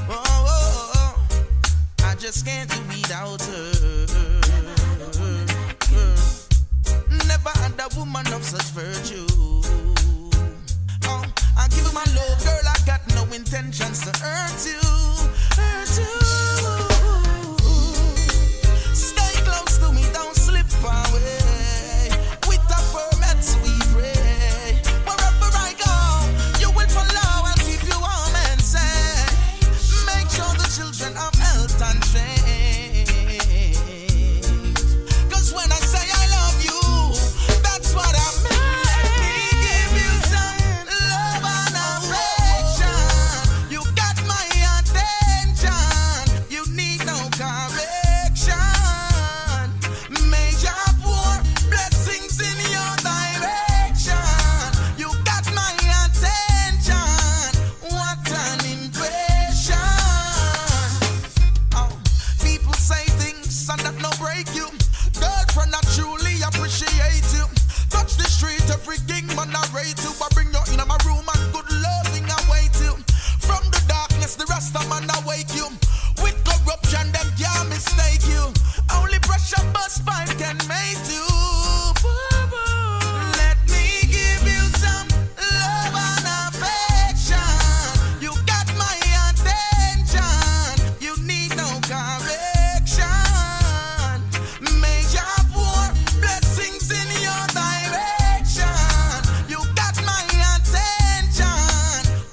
Oh, I just can't do without her. Never had a woman of such virtue. Oh, I give you my love, girl. I got no intentions to hurt you. Hurt you. Stay close to me, don't slip away. With a ferment we pray. Wherever I go, you will follow. I'll keep you warm and safe. Make sure the children have health and strength. 'Cause when I say I love you, that's what I mean. Let me give you some love and affection. You got my attention. You need no correction. Major pour blessings in your direction. You got my attention. What an impression. Oh, people say things and that no break you. Girlfriend, I truly appreciate you. Touch the street, every king man I rate you. I bring you in my room and good loving await you. From the darkness, the rest of man awake you. With corruption, them can't mistake you. Only pressure bus pipe can make you. Let me give you some love and affection. You got my attention. You need no correction. Major pour blessings in your direction. You got my attention.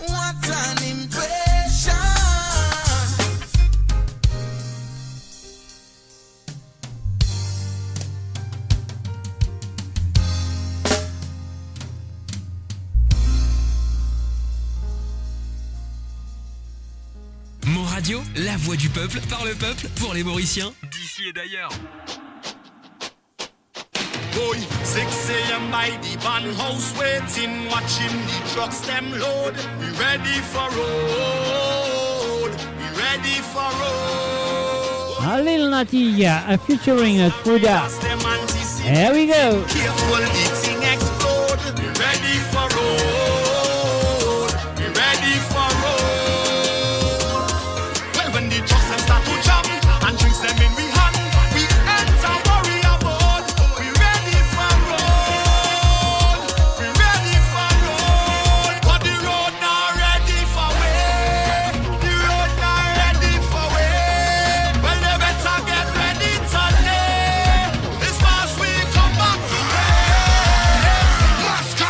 What an impression. Mauradio, la voix du peuple, par le peuple, pour les Mauriciens, d'ici et d'ailleurs. Boy, 6 a.m. by the van house waiting, watching the trucks them load. We ready for road. We ready for road. A Lil Natia featuring Truda. Here we go. Careful, the thing explode. We ready for road. We ready for road. Well, when the trucks them start to jam and drinks them in we hand, we enter warrior mode. We ready for road. We ready for road. But the road not ready for way. The road not ready for way. Well, they better get ready today. This past we come back today. Master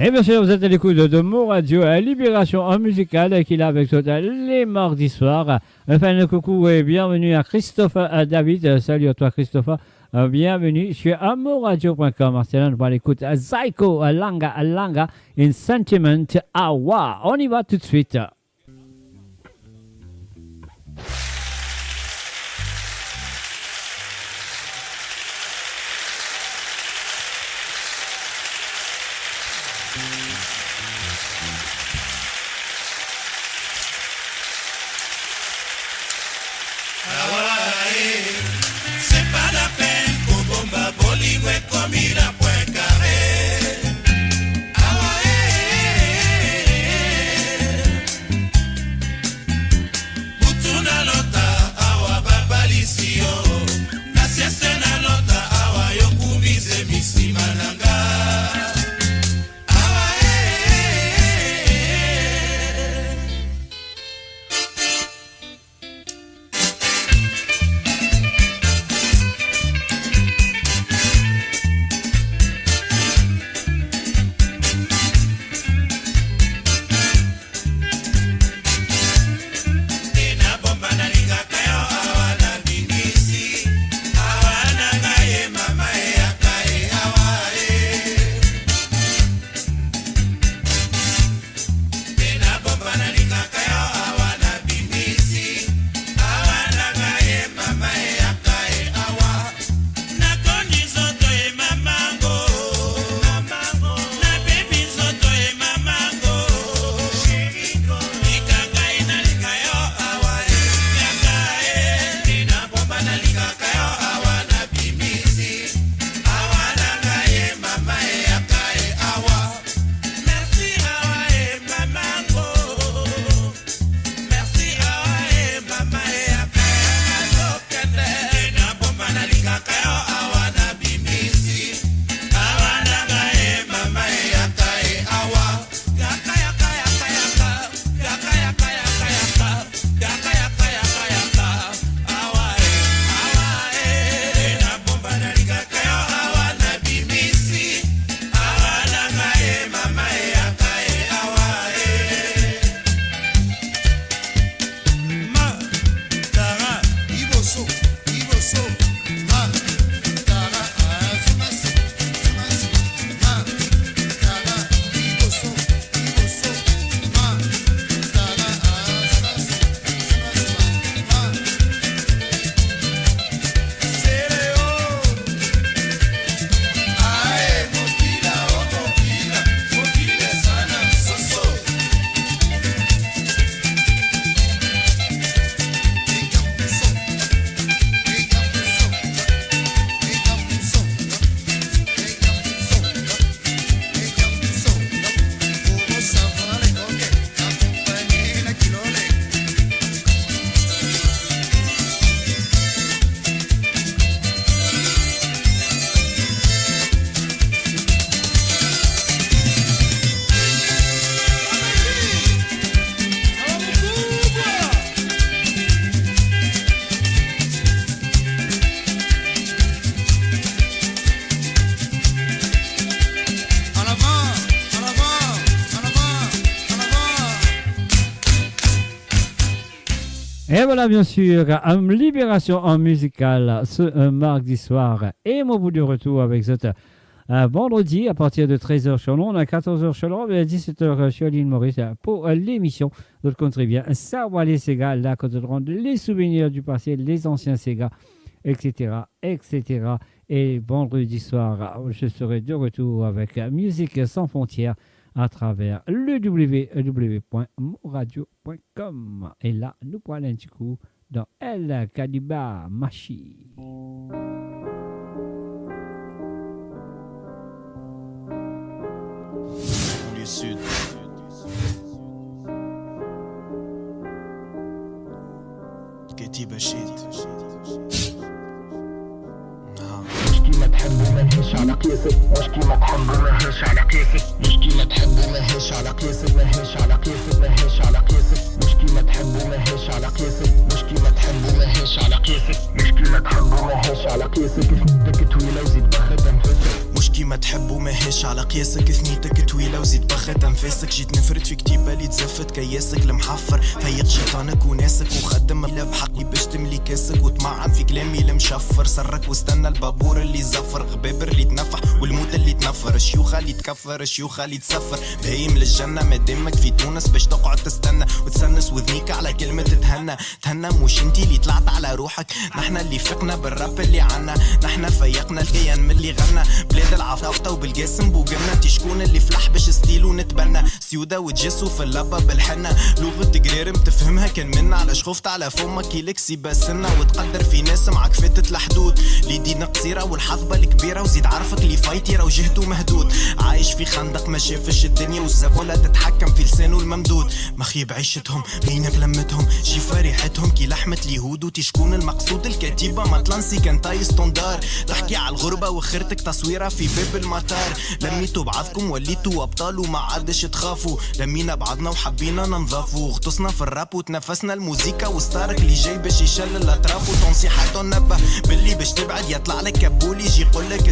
Et bien sûr, vous êtes à l'écoute de Mauradio, Libération en musicale, qui est là avec toi les mardis soirs. Enfin, le coucou et bienvenue à Christophe David. Salut à toi, Christophe. Bienvenue sur mauradio.com. Marcel, on va l'écouter à Zaiko, à Langa, in Sentiment Awa. On y va tout de suite. C'est pas la peine pour bomba boligwe comme il a point carré. Butuna lota awa babalisio. Na sieste na lota awa yokumize misi mananga. Et voilà, bien sûr, Libération en musicale ce mardi soir. Et mon bout de retour avec cette vendredi à partir de 13h sur Londres, à 14h sur Londres et à 17h sur Ile-Maurice pour l'émission. D'autres comptez bien, ça va les Sega, là, quand on rend les souvenirs du passé, les anciens Sega, etc., etc. Et vendredi soir, je serai de retour avec Musique sans frontières à travers le www.mauradio.com. Et là, nous parlons un petit coup dans El Kadiba Machi. Du sud. Kati Bashid. ما تحبوا ما نهش على قياسك مش كيما تحبوا ما نهش على قياسك مش كيما تحبوا ما نهش على قياسك ما نهش على قياسك ما نهش على قياسك مش كيما تحبوا ما نهش على قياسك مش كيما تحبوا ما نهش على قياسك مش كيما تحبوا ما نهش على قياسك بدك طويله وزيد باخد انفاسك مش كيما تحب وماهيش على قياسك، ثنيتك طويلة وزيد بخت انفاسك، جيت نفرد في كتيبة اللي تزفت كياسك المحفر، فيق شيطانك وناسك وخدم اللي بحقي باش تملي كاسك، وتمعن في كلامي المشفر، سرك واستنى البابور اللي زفر، غبابر اللي تنفح والموت اللي تنفر، الشيوخة اللي تكفر الشيوخة اللي تسفر، بايم للجنة مادامك في تونس باش تقعد تستنى وتسنس وذنيك على كلمة تهنى مش انتي اللي طلعت على روحك، نحنا اللي فقنا بالراب اللي عنا، نحنا فيقنا الكيان من اللي غنى، بلاد العفافطة وبالقاسم بوقمنا، انتي شكون اللي فلح باش ستيلو نتبنى، سيودة وتجسو في اللبة بالحنة، لغة قرير متفهمها كان منا، علاش خفت على فمك يلكسي بسنة، وتقدر في ناس معك فاتت الحدود، اللي دينا قصيرة والحظبة الكبيرة، وزيد عارفك اللي فايتيرة وجهته مهدود، عايش في خندق ما شافش الدنيا، والزبولة تتحكم في لسانه الممدود، مخيب عيشتهم بينا بلمتهم، شيفا ريحتهم كي لحمة اليهود، وتشكون المقصود الكتيبة مطلنسي كان تاي ستوندار، تحكي على الغربة وخيرتك تصويرة في باب المطار، لميتوا بعضكم وليتوا أبطال وما عادش تخافوا، لمينا بعضنا وحبينا ننضافوا، غطسنا في الراب وتنفسنا الموسيقى، وستارك اللي جاي باش يشل الأطراف، وتنصيحاته نبه باللي باش تبعد يطلع لك كبول يجي يقول لك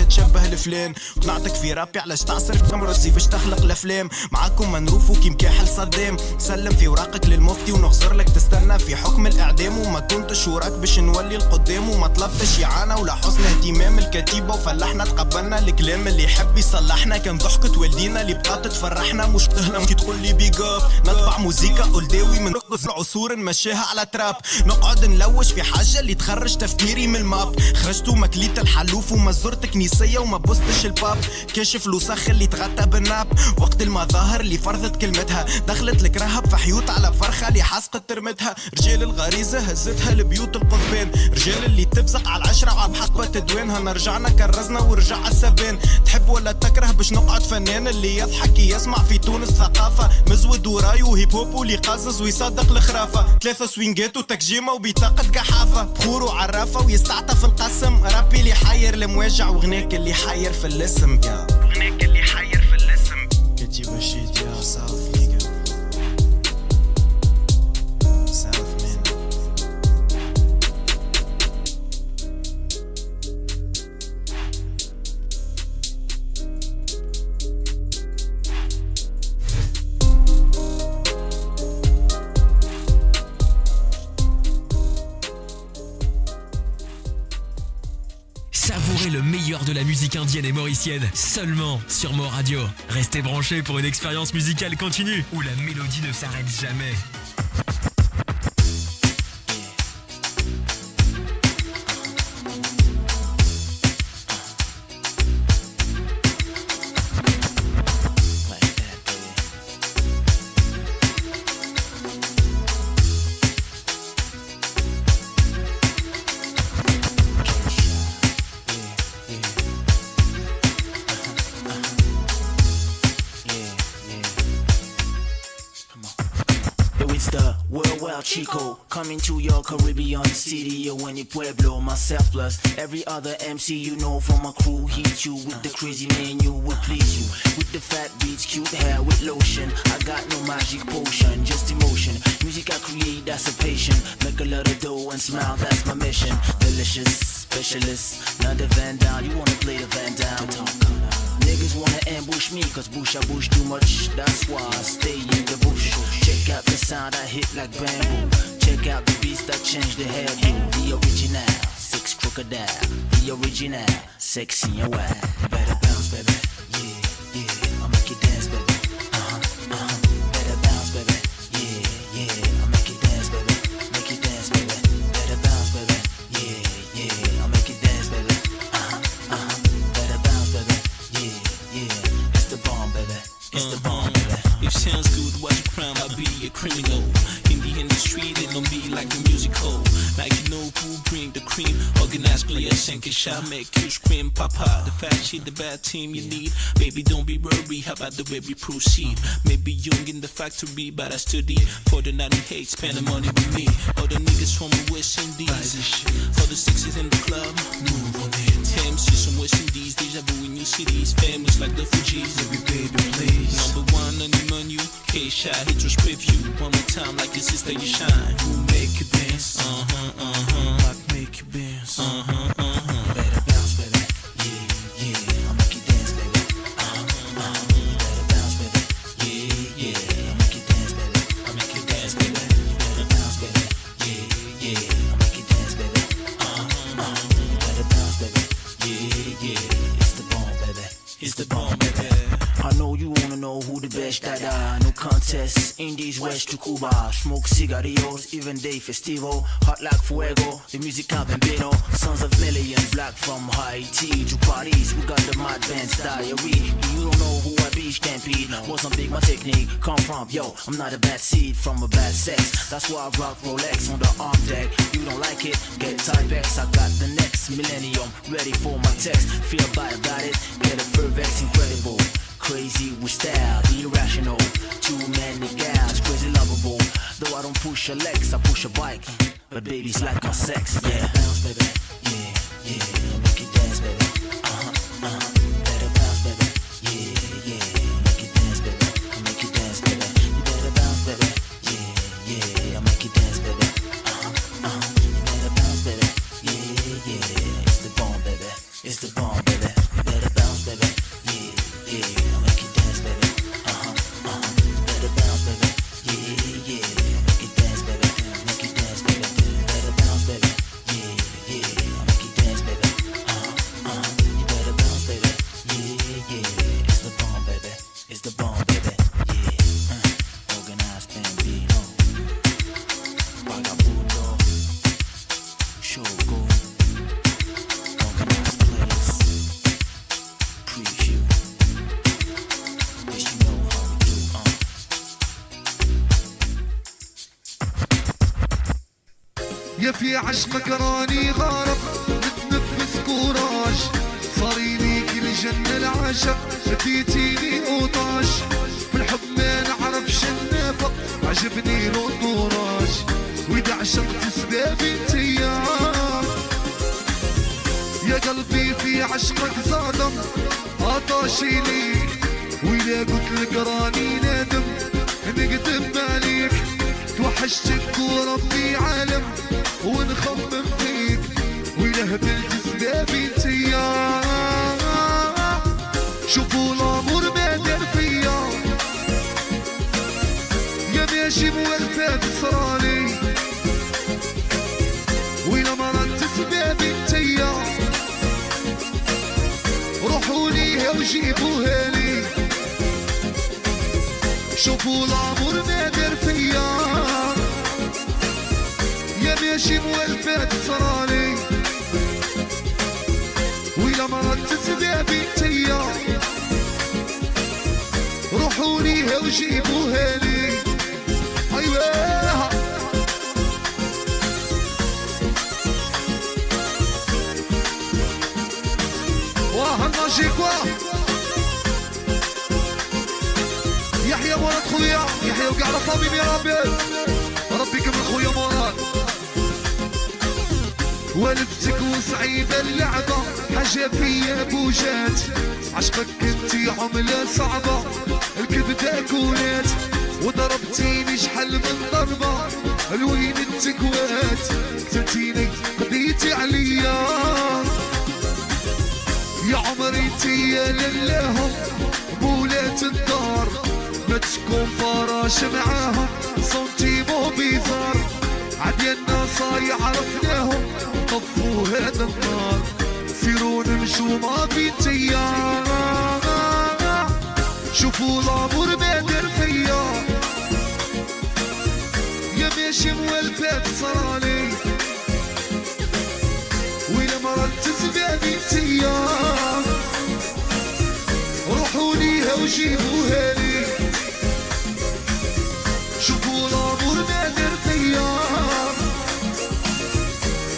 تشبه الفلان، قنعتك في رابي علاش تعصر في كاميرا باش تخلق الأفلام، معاكم منروفو كي مكاحل صدام، سلم في وراقك للمفتي ونغزر لك تستنى في حكم الإعدام، وما كنتش وراك باش نولي القدام، وما طلبتش إعانة ولا حسن اهتمام الكتيبة، وفلحنا تقبلنا الكلام اللي يحب يصلحنا، كان ضحكة والدينا اللي بقات تفرحنا، مش تهلم كي تقول لي بيج اب، نطبع موسيقى قلداوي من رقص العصور نمشيها على تراب، نقعد نلوش في حاجة اللي تخرج تفكيري من الماب، خرجت ومكليت الحلوف وما زرت كنيسية وما بوستش الباب، كاشف الوسخ اللي تغطى بالناب، وقت المظاهر اللي فرضت كلمتها، دخلت لك رهب في حيوت على فرخة اللي حاسقت ترمتها، رجال الغريزة هزتها لبيوت القضبان، رجال اللي تبزق على العشرة وعم حقبة تدوينها، نرجعنا كرزنا ورجع السبان، تحب ولا تكره باش نقعد فنان اللي يضحك يسمع في تونس ثقافة، مزود ورايو وهيب هوب واللي قازز ويصدق الخرافة، 3 سوينجات وتكجيمة وبيطاقة قحافة، بخور وعرافة ويستعطف القسم، رابي اللي حير المواجع وغناك اللي حير في الاسم، غناك اللي حير في الاسم، كتيبة شيت يا صافي. Savourez le meilleur de la musique indienne et mauricienne seulement sur Mauradio. Restez branchés pour une expérience musicale continue où la mélodie ne s'arrête jamais. Chico, coming to your Caribbean city, or when you Pueblo, myself plus every other MC you know from my crew. Heat you with the crazy menu, will please you with the fat beats, cute hair with lotion. I got no magic potion, just emotion. Music I create, that's a patient. Make a lot of dough and smile, that's my mission. Delicious, specialist, not the Van Down. You wanna play the Van Down? Niggas wanna ambush me, cause bush I bush too much. That's why I stay in the bush. Check out the sound I hit like bamboo. Check out the beats that change the hairdo. The original, 6 crocodile. The original, sexy and wild. Better bounce, baby. Yeah, yeah. I'll make you dance, baby. Better bounce, baby. Yeah, yeah. I'll make you dance, baby. Make you dance, baby. Better bounce, baby. Yeah, yeah. I'll make you dance, baby. Better bounce, baby. Yeah, yeah. It's the bomb, baby. It's the bomb, baby. If sounds good, why's your crime? I'll be a criminal. In the industry, they don't be like the musical. Like you know who bring the cream. Organized players, sink a shot, make you scream, papa. The fat shit, the bad team you need. Baby, don't be worried, how about the way we proceed? Maybe young in the factory, but I study. For the 98, spend the money with me. All the niggas from the West Indies. For the 60s in the club, move on it. MCs from West Indies, deja vu in new cities. Famous like the Fugees. Baby, please. Number 1 on the menu, K-Shot, hit your preview. One more time like your sister, you shine. Who make you dance? Like make you dance. Better bounce, baby. Yeah, yeah. I'll make West Indies, West to Cuba. Smoke cigarillos, even day festivo. Hot like fuego, the music Bambino. Sons of millions, black from Haiti to Paris. We got the mad band's diary. You don't know who I be, stampede. Mozambique, my technique come from. Yo, I'm not a bad seed from a bad sex. That's why I rock Rolex on the arm deck. You don't like it? Get Typex. I got the next millennium ready for my text. Feel bad about it, get a Vervex, incredible. Crazy with style, irrational. Too many gals, crazy lovable. Though I don't push a legs, I push a bike. But baby's like my sex, yeah. Bounce, baby, yeah, yeah. Make it dance, baby. Better bounce, baby, yeah, yeah. Make it dance, baby. Make it dance, baby. You better bounce, baby, yeah, yeah. Make it dance, baby. You better bounce, baby, yeah, yeah. It's the bomb, baby. It's the bomb, baby. You better bounce, baby, yeah, yeah. يا في عشقك راني غارق متنفس كوراج صاري ليك الجنة العشق اديتيني اوطاش في الحب ما نعرفش النفق عجبني الانطوراج واذا عشقت سبابي انتيا يا قلبي في عشقك صادم عطاشي ليك وإذا قلت لك راني نادم نكذب عليك توحشتك وربي عالم ونخمم فيك وإله بالجذبابي انتيا شوفوا الأمور ما دار فيا يا ماشي موالفات صرالي وإلا مرضت سبابي انتيا روحوا ليها وجيبوها لي شوفوا الأمور ما دار فيا يا ماشي موالفات صرالي وإلا مرضت سبابي انتيا روحوا ليها وجيبوها لي أيوة واه الماجيكوا يحيى مراد خويا يحيى وقع على صميم يا ربي ربي كمل خويا مراد والفتك وصعيبة اللعبة حاجة فيا بوجات عشقك انتي عملة صعبة الكبدة كونات وضربتيني شحال من ضربة الوين التكوات قتلتيني قضيتي عليا يا عمري انتي يا للاهم بولات الدار ما تكون فراش معاهم صوتي مو بيزار عدينا صايع عرفناهم طفوا هذا النار سيروا نمشوا ما في انتيا شوفوا الامور ما دار فيا يا ماشي موالفات صرالي وإلا مرضت سبابي انتيا روحوا ليها وجيبوها لي شوفوا الامور ما دار فيا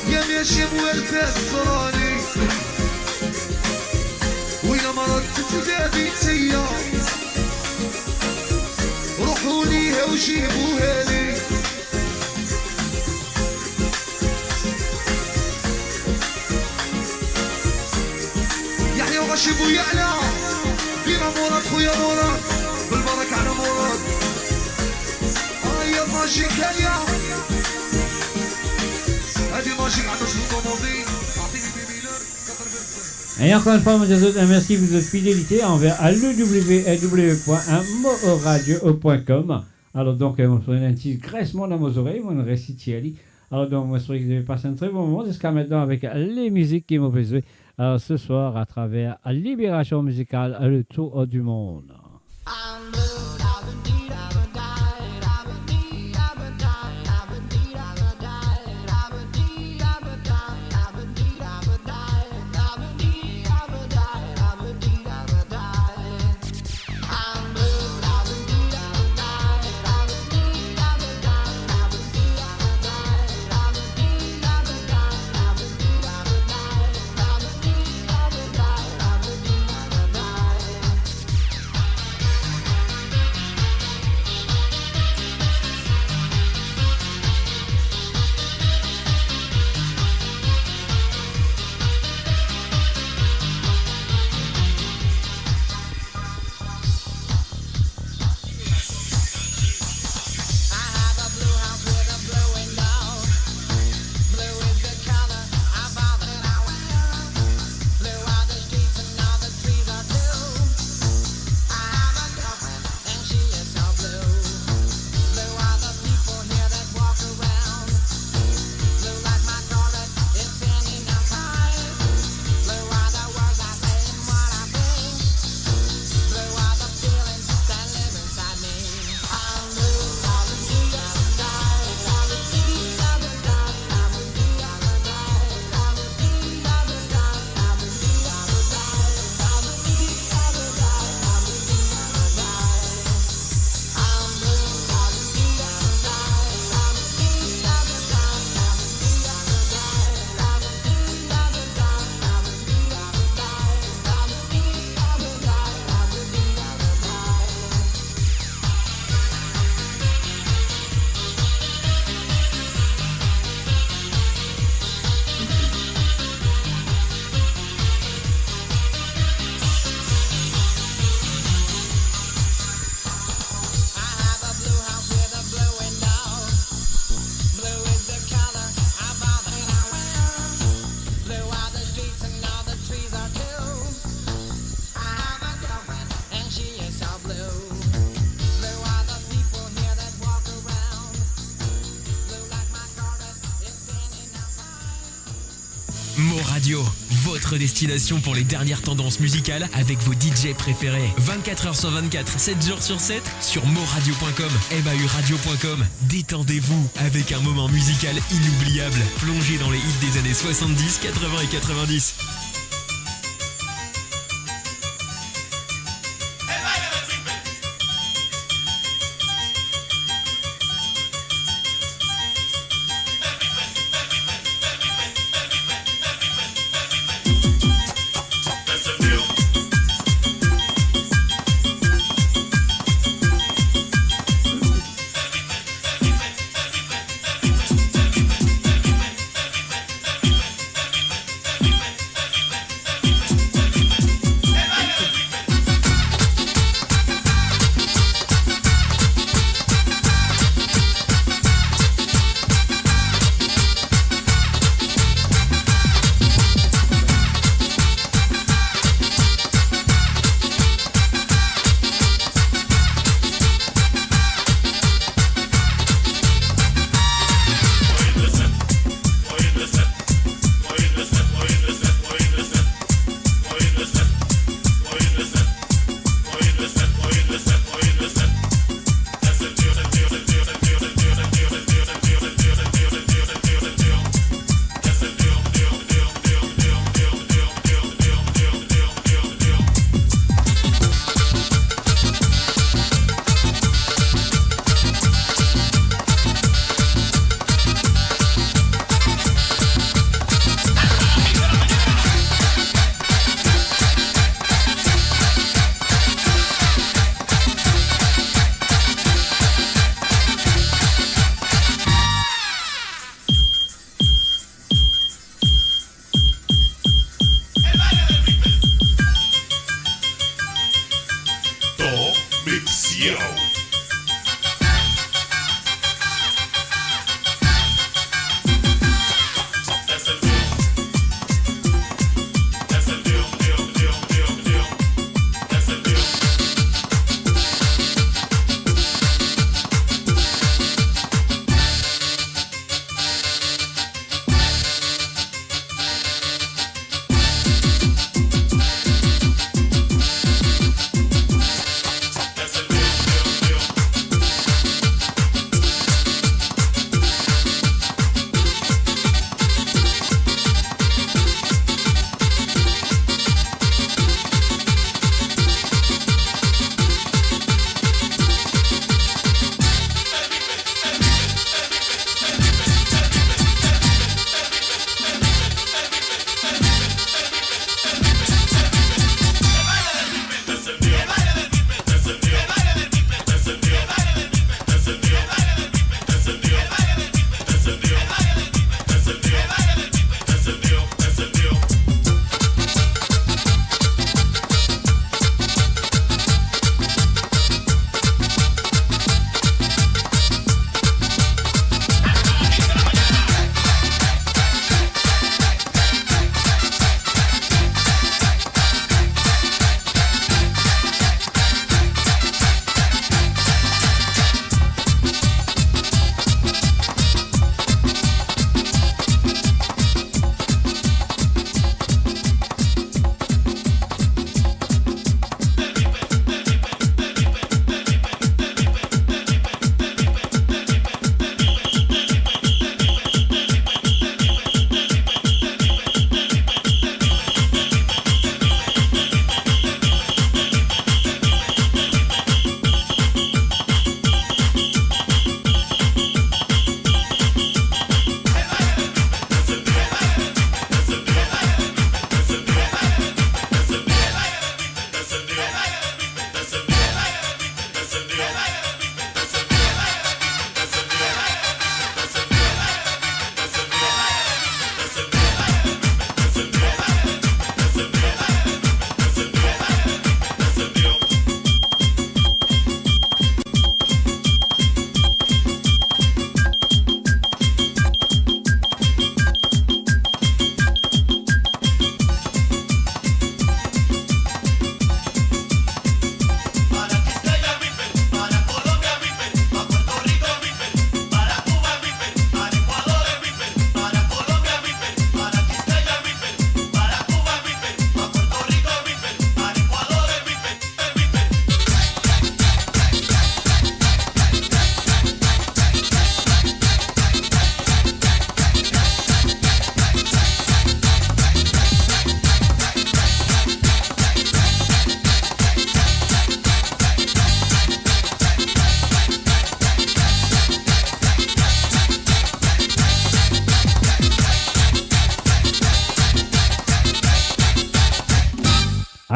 يا ماشي موالفات صرالي وإلا مرضت سبابي انتيا روحوا ليها وجيبوها لي يحيى وغشيب ويعلى فينا مراد خويا مراد بالبركة على مراد يا ماجيك هيا هادي ماجيك عندنا سلطة ماضي أعطيني بيبيلر كتر بيرسل. Et encore une fois, merci pour votre fidélité envers www.moradio.com. Alors donc, on se un petit graissement dans vos oreilles, on récite. Alors donc, moi, je souhaite que vous avez passé un très bon moment jusqu'à maintenant avec les musiques qui m'ont besoin. Alors ce soir, à travers Libération musicale, le tour du monde. Radio, votre destination pour les dernières tendances musicales avec vos DJ préférés. 24h sur 24, 7 jours sur 7 sur mauradio.com, mauradio.com. Détendez-vous avec un moment musical inoubliable, plongé dans les hits des années 70, 80 et 90.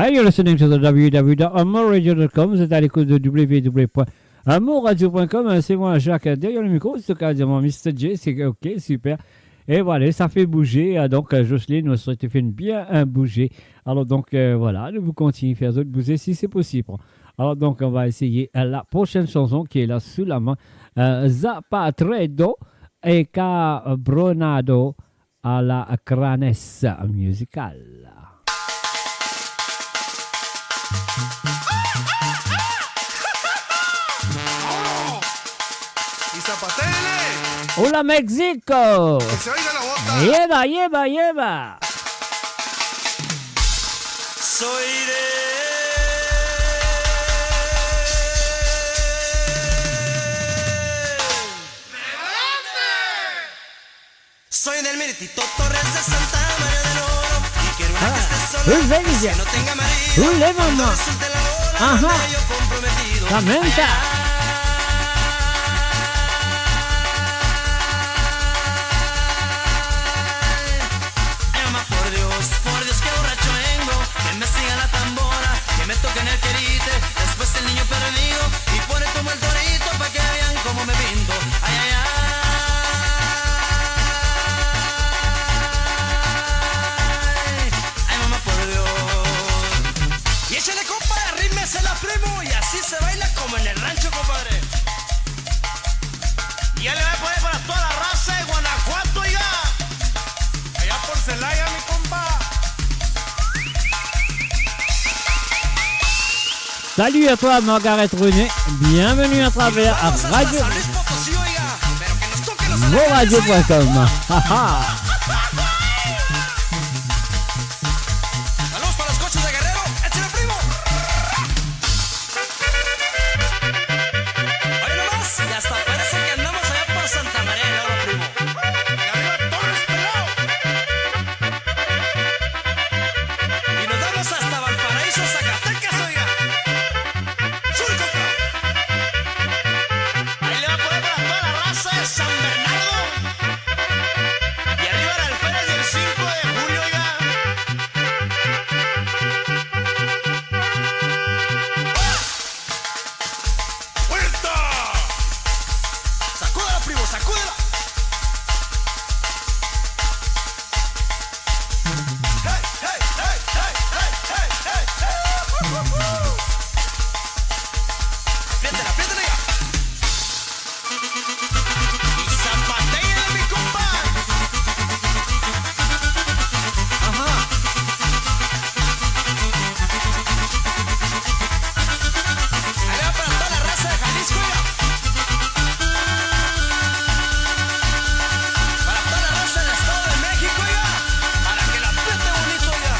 Hi, you're listening to the www.mauradio.com. Vous êtes à l'écoute de www.mauradio.com. C'est moi, Jacques, derrière le micro. C'est le cas de mon Mr. J. C'est OK, super. Et voilà, ça fait bouger. Donc, Jocelyne nous souhaite faire bien bouger. Alors, donc, voilà, nous vous continuons à faire d'autres bouger si c'est possible. Alors, donc, on va essayer la prochaine chanson qui est là sous la main. Zapatredo et Cabronado à la Cranes musicale. Hola México. Que se oiga la bota. Lleva, lleva, lleva. Soy del Meritito Torres de Santa María del Oro y quiero una que esté sola, que no tenga marido, cuando resulte la boda, Ajá. yo comprometido. La menta. Ay, mamá, por Dios, que borracho vengo, que me siga la tambora, que me toquen el querite, después el niño perdido y pone como el torito pa' que vean cómo me pinto. Ay, ay, ay. Échale, compadre, arrímese la primo y así se baila como en el rancho, compadre. Y ya le voy a poner para toda la raza de Guanajuato, ya. Allá por Celaya, mi compa. Salut à toi Margaret René, bienvenue à travers Radio Mauradio.com. Saludos para los coches de Guerrero, échale, primo. Oye nomás, y hasta parece que andamos allá por Santa María del Oro, primo. Y arriba Torres pelado. Y nos vamos hasta Valparaíso, Zacatecas, oiga. Ahí le va a poner para toda la raza de San Bernardo. Y arriba era el Pérez del 5 de julio, oiga. ¡Puerta! ¡Sacúdela, primo, sacúdela! ¡Hey, hey, hey, hey, hey, hey, hey, hey! ¡Apriétela, apriétela ya! ¡Y zapatéale, mi compa! ¡Ajá! Ahí va para toda la raza de Jalisco, ya. Para toda la raza del Estado de México, ya. Para que la apriete bonito, ya.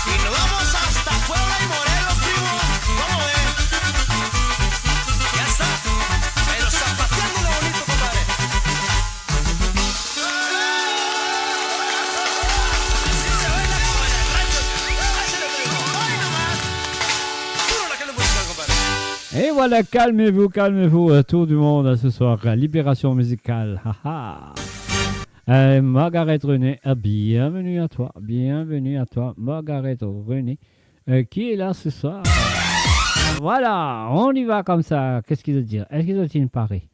Y nos vamos hasta Puebla y Morelos, primo. ¿Cómo ven? Ya está. Pero zapateándole bonito, compadre. Así se baila como en el rancho. Échale, primo. Ay, nomás. Puro la que le musical, compadre. Et voilà, calmez-vous, tout du monde ce soir. Libération musicale. Margaret René, bienvenue à toi, Margaret René, qui est là ce soir. Voilà, on y va comme ça. Qu'est-ce qu'il veut dire? Est-ce qu'il doit-il parler?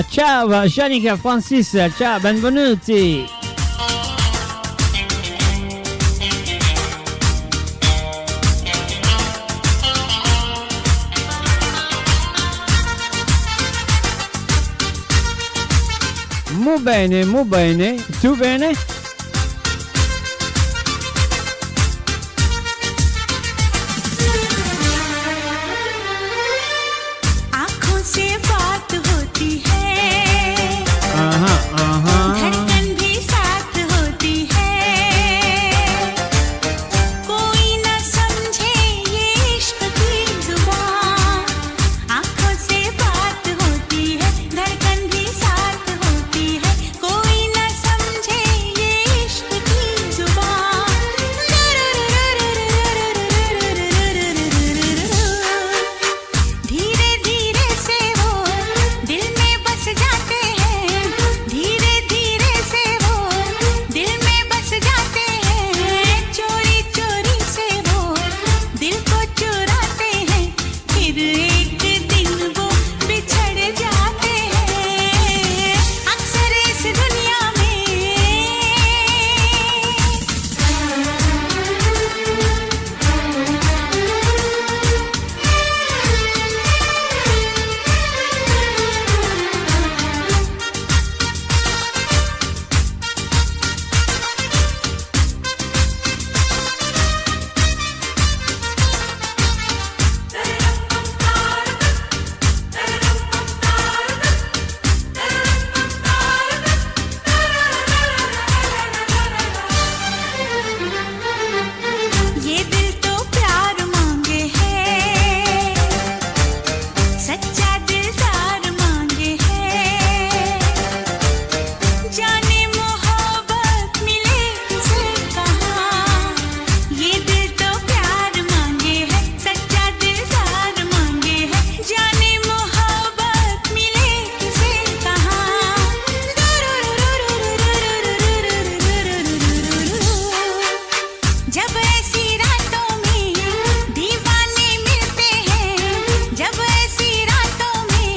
Ciao Janica Francis, ciao, benvenuti. Mu bene, tu bene? धड़कन भी साथ होती है कोई न समझे ये इश्क की जुबान आँखों से बात होती है धड़कन भी साथ होती है कोई न समझे ये इश्क की जुबान धीरे धीरे से वो दिल में बस जाते हैं धीरे धीरे से वो दिल में बस जाते हैं चोरी चोरी से वो दिल को चुराते हैं फिर एक दिन वो बिछड़ जाते हैं अक्सर इस दुनिया ये दिल तो प्यार मांगे है सच्चा दिलदार मांगे है जाने मोहब्बत मिले किसे कहाँ ये दिल तो प्यार मांगे है सच्चा दिलदार मांगे है जाने मोहब्बत मिले किसे कहाँ जब ऐसी रातों में दीवाने मिलते हैं जब ऐसी रातों में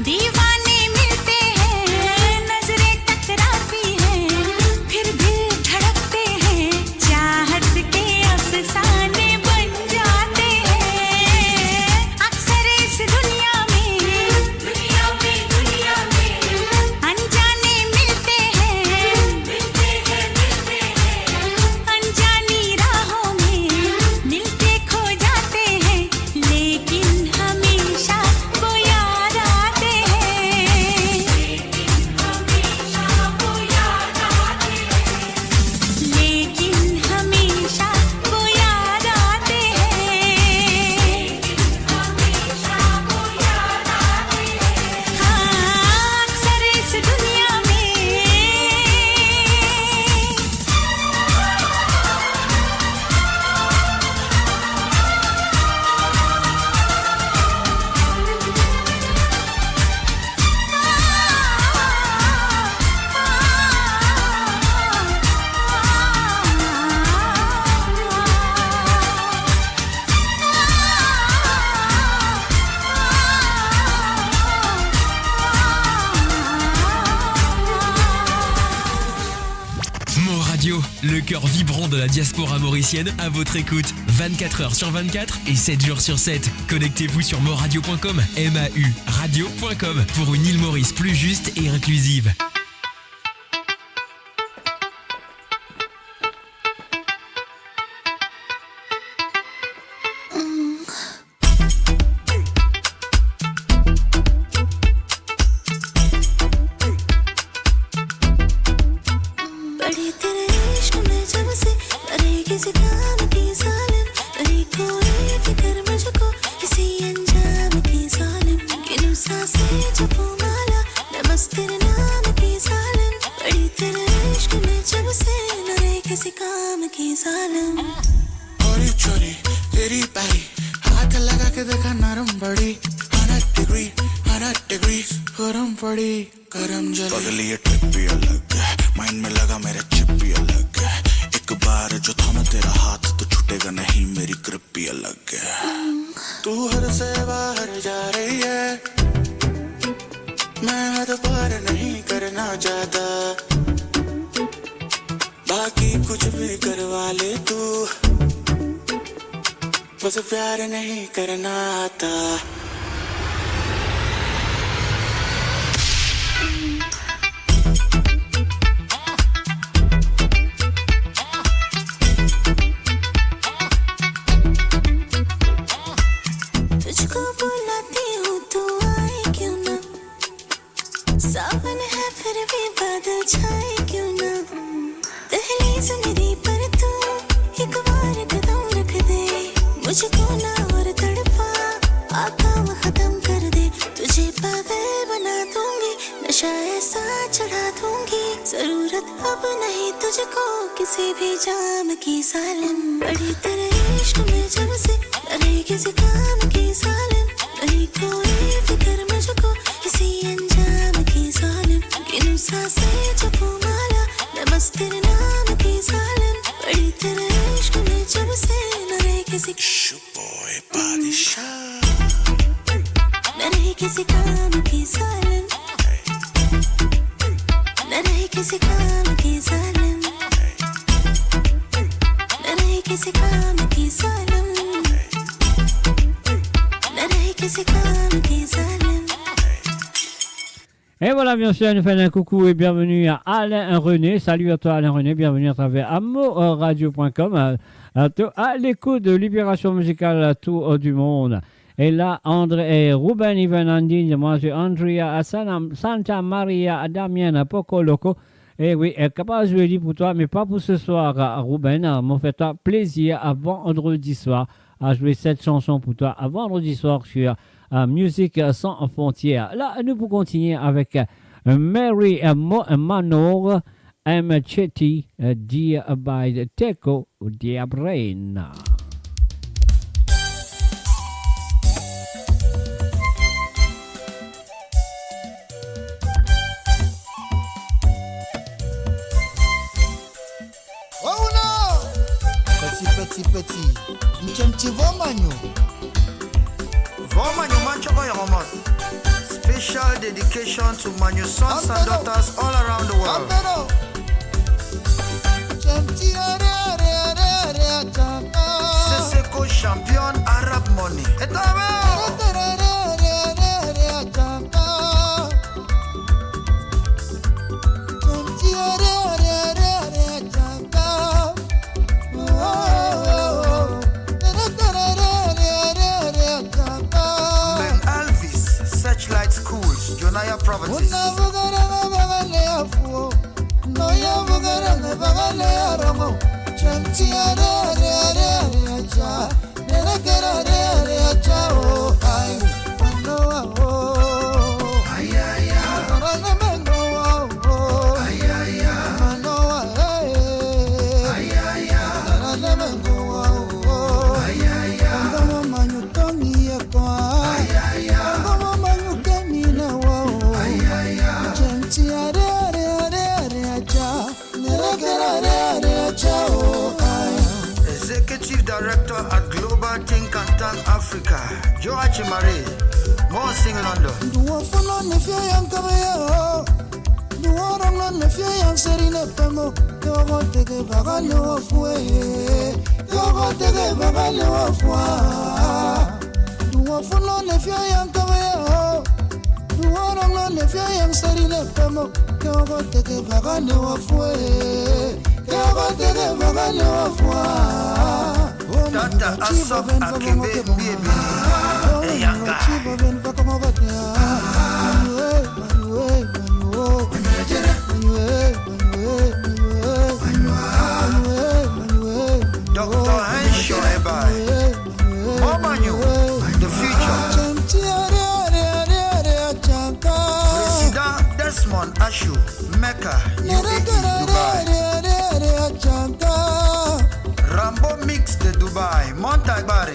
दीवाने मिलते हैं नजरें टकराती हैं फिर दिल धड़कते हैं चाहत के अफसाने बन जाते हैं अक्सर इस दुनिया में अनजाने मिलते हैं अनजानी राहों में मिलते खो जाते हैं लेकिन हमेशा वो याद आते हैं लेकिन हमेशा वो याद आते हैं हाँ अक्सर इस दुनिया Mauradio, le cœur vibrant de la diaspora mauricienne à votre écoute. 24h sur 24 et 7 jours sur 7. Connectez-vous sur mauradio.com, MAU radio.com pour une Ile-Maurice plus juste et inclusive. बड़ी तेरे इश्क में जब से करे किसी काम की जालिम बड़ी कोई फिक्र मुझको किसी अंजाम की जालिम गिनूं सांसें जपो माला नमस तेरे नाम की जालिम बड़ी तेरे इश्क में जब से करे किसी काम की जालिम चोरी चोरी तेरी पैरी हाथ लगा के देखा नरम बड़ी 100 degrees गरम पड़ी गरम जली पगली ये ट्रिप भी अलग है माइंड में लगा मेरे चिप भी अलग है एक बार जो थामा तेरा हाथ तो छूटेगा नहीं मेरी ग्रिप भी अलग है तू हद से बाहर जा रही है मैं हद बाकी कुछ भी करवा ले तू बस प्यार नहीं करना आता तुझको बुलाती हूँ तू आए क्यों ना सावन है फिर भी बादल छाए क्यों ना दहलीज मेरी पर तू एक बार कदम रख दे मुझको ना और तड़पा आकाम खत्म कर दे तुझे पागल बना दूंगी नशा ऐसा चढ़ा दूंगी जरूरत अब नहीं तुझको किसी भी जाम की सालिम बड़ी तेरे इश्क में जब से नहीं किसी काम की सालिम नहीं कोई फिक्र मुझको किसी अंजाम की सालिम गिनूं सांसें जपूं माला मैं बस तेरे नाम की सालिम बड़ी तेरे इश्क में जब से नहीं किसी नहीं किसी काम की सालिम नहीं किसी काम की सालिम नहीं किसी काम की सालिम नहीं किसी काम की सालिम. Et voilà, bien sûr, nous faisons un coucou et bienvenue à Alain René. Salut à toi Alain René, bienvenue à travers mauritian.com à l'écoute de Libération Musicale à tout du monde. Et là, André et Ruben Ivanandine, moi c'est Andrea Santa Maria Damien Poco Loco. Et oui, capable je dis pour toi, mais pas pour ce soir, Ruben. M'en fait plaisir à vendredi soir à jouer cette chanson pour toi à vendredi soir sur Musique sans frontières. Là, nous pouvons continuer avec Mary Manor, M. Chetty, Dear by Teco, Dear Brain. Oh no! Petit, Mchemchi Vomanyo. Vomanyo Manchoko Yoromot. Special dedication to Manyo sons and daughters all around the world. Seseko champion Arab money. Searchlight schools, Jonaya provinces. Executive Director at Global Think and Tank Africa, Joachim Marie, Morsing London. Tata Asop Akebe Baby Eyanga Dr. Henshaw Ebai Momanyu The Future President Desmond Ashu Mecca UAE Dubai Rambo Mix de Dubai, Montagbari.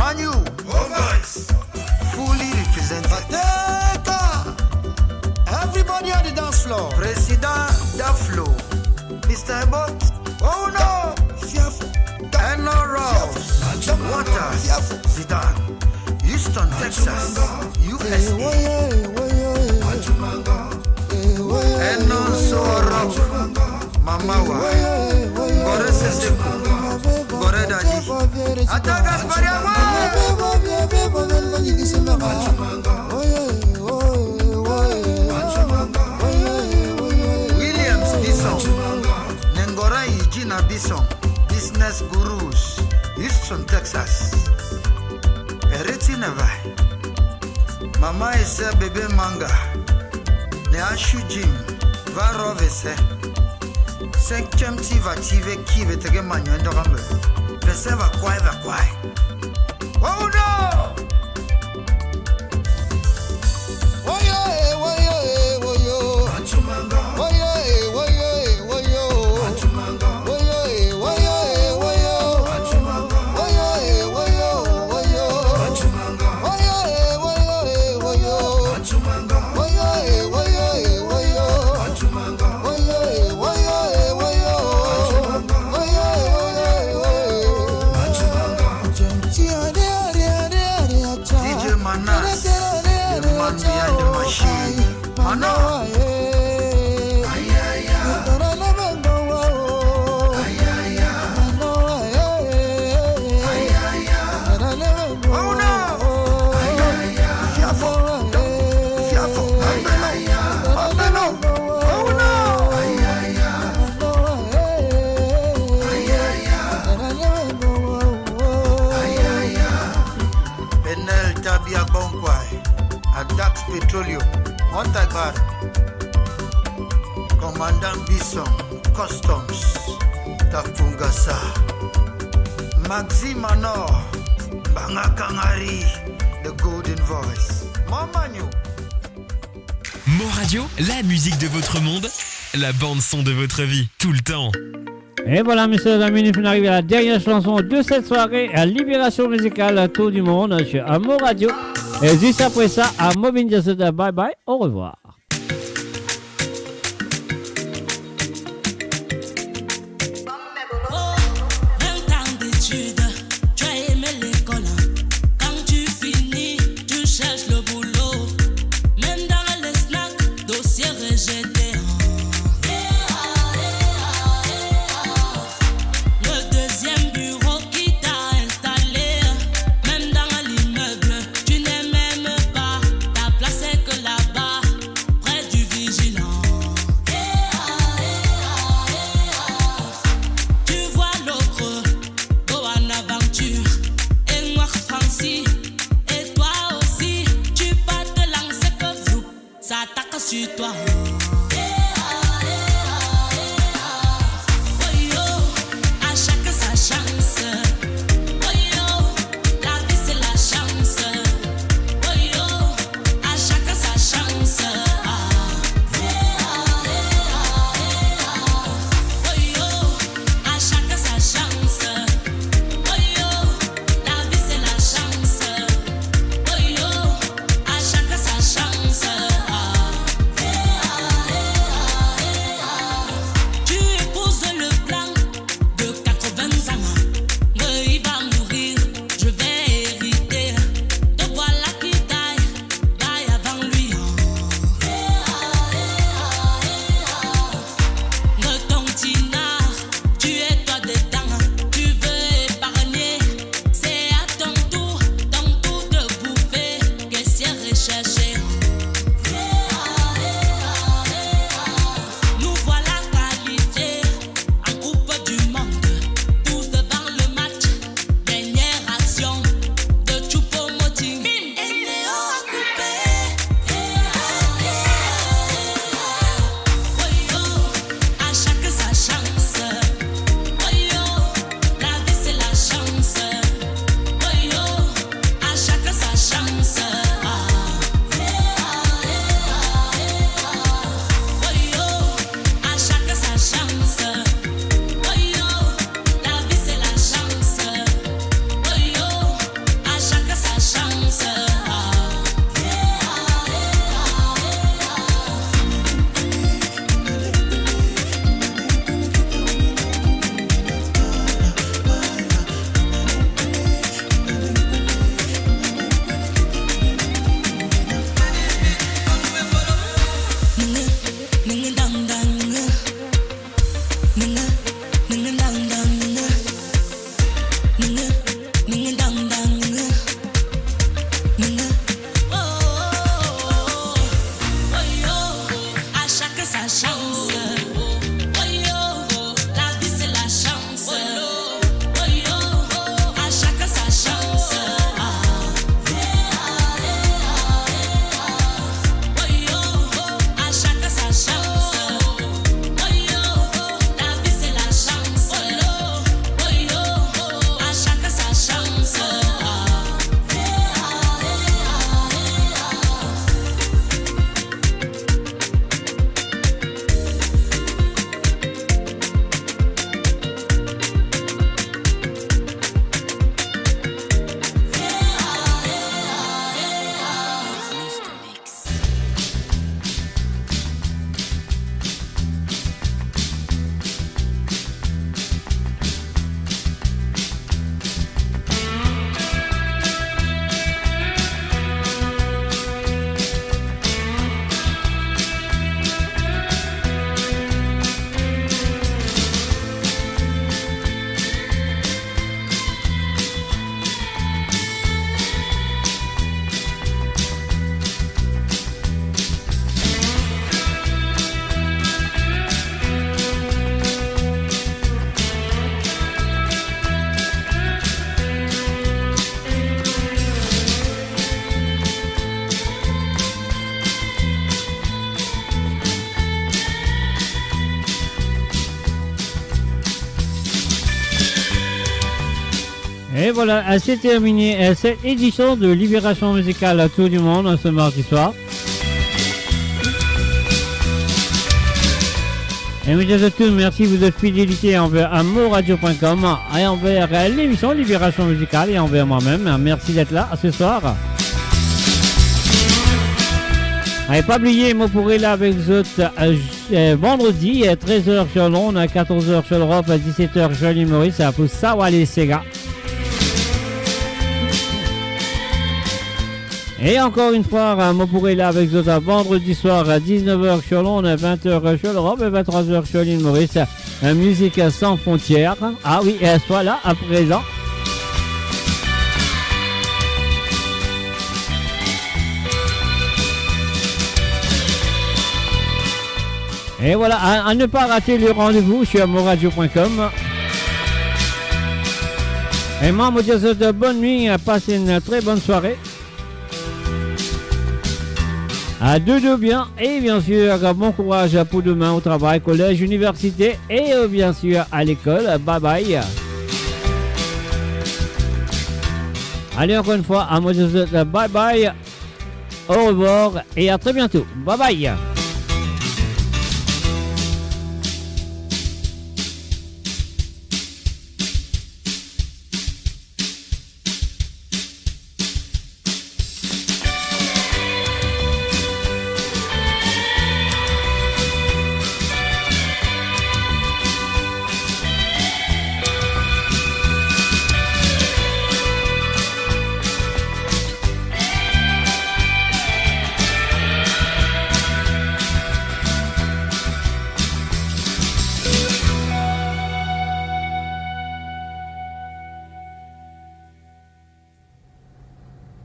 Manu, home boys, fully represented. Pateka, everybody on the dance floor. President Daflo, Mr. Ebot, oh no, Eno Ross, Water, Zidane, Houston, Texas, USA. Eno Soro, Mamawa, Gore Seseko, Gore Dadi, Atagas Pariama, Williams Bison, Nengora Gina Bison, Business Gurus, Houston, Texas. Eriti Nevai, Mama Ise Bebe Manga, Ne Ashu Jim, Va Rovese, 5e Tive qui veut te gagner un dorambe. Fais va quoi. Oh no! Petroleum, Montagbara, Commandant Bisson, Customs, Tapungasa, Maxi Manor, Bangakangari, The Golden Voice, Mamanu. Mauradio, la musique de votre monde, la bande son de votre vie, tout le temps. Et voilà, messieurs et amis, nous sommes arrivés à la dernière chanson de cette soirée, à Libération musicale à tout du monde sur Mauradio. Et juste après ça, à Mobin Jassada, bye bye, au revoir. Sur toi. Et voilà, c'est terminé cette édition de Libération musicale à tout du monde ce mardi soir. Et mesdames et tous, merci de votre fidélité envers maurradio.com et envers l'émission Libération musicale et envers moi-même. Merci d'être là ce soir. Et pas oublier, moi pourrais là avec vous vendredi, 13h sur Londres, 14h sur l'Europe, 17h sur Ile-Maurice, pour Sawale Sega. Et encore une fois, moi pourrais là avec vous vendredi soir, 19h sur Londres, 20h sur l'Europe et 23h sur l'Ile-Maurice. Musique sans frontières. Ah oui, soit là à présent. Et voilà, à ne pas rater le rendez-vous sur maurradio.com. Et moi, je vous dis bonne nuit, passez une très bonne soirée. À deux bien, et bien sûr, bon courage pour demain au travail, collège, université et bien sûr à l'école. Bye bye. Allez, encore une fois, à moi, je vous dis bye bye, au revoir et à très bientôt. Bye bye.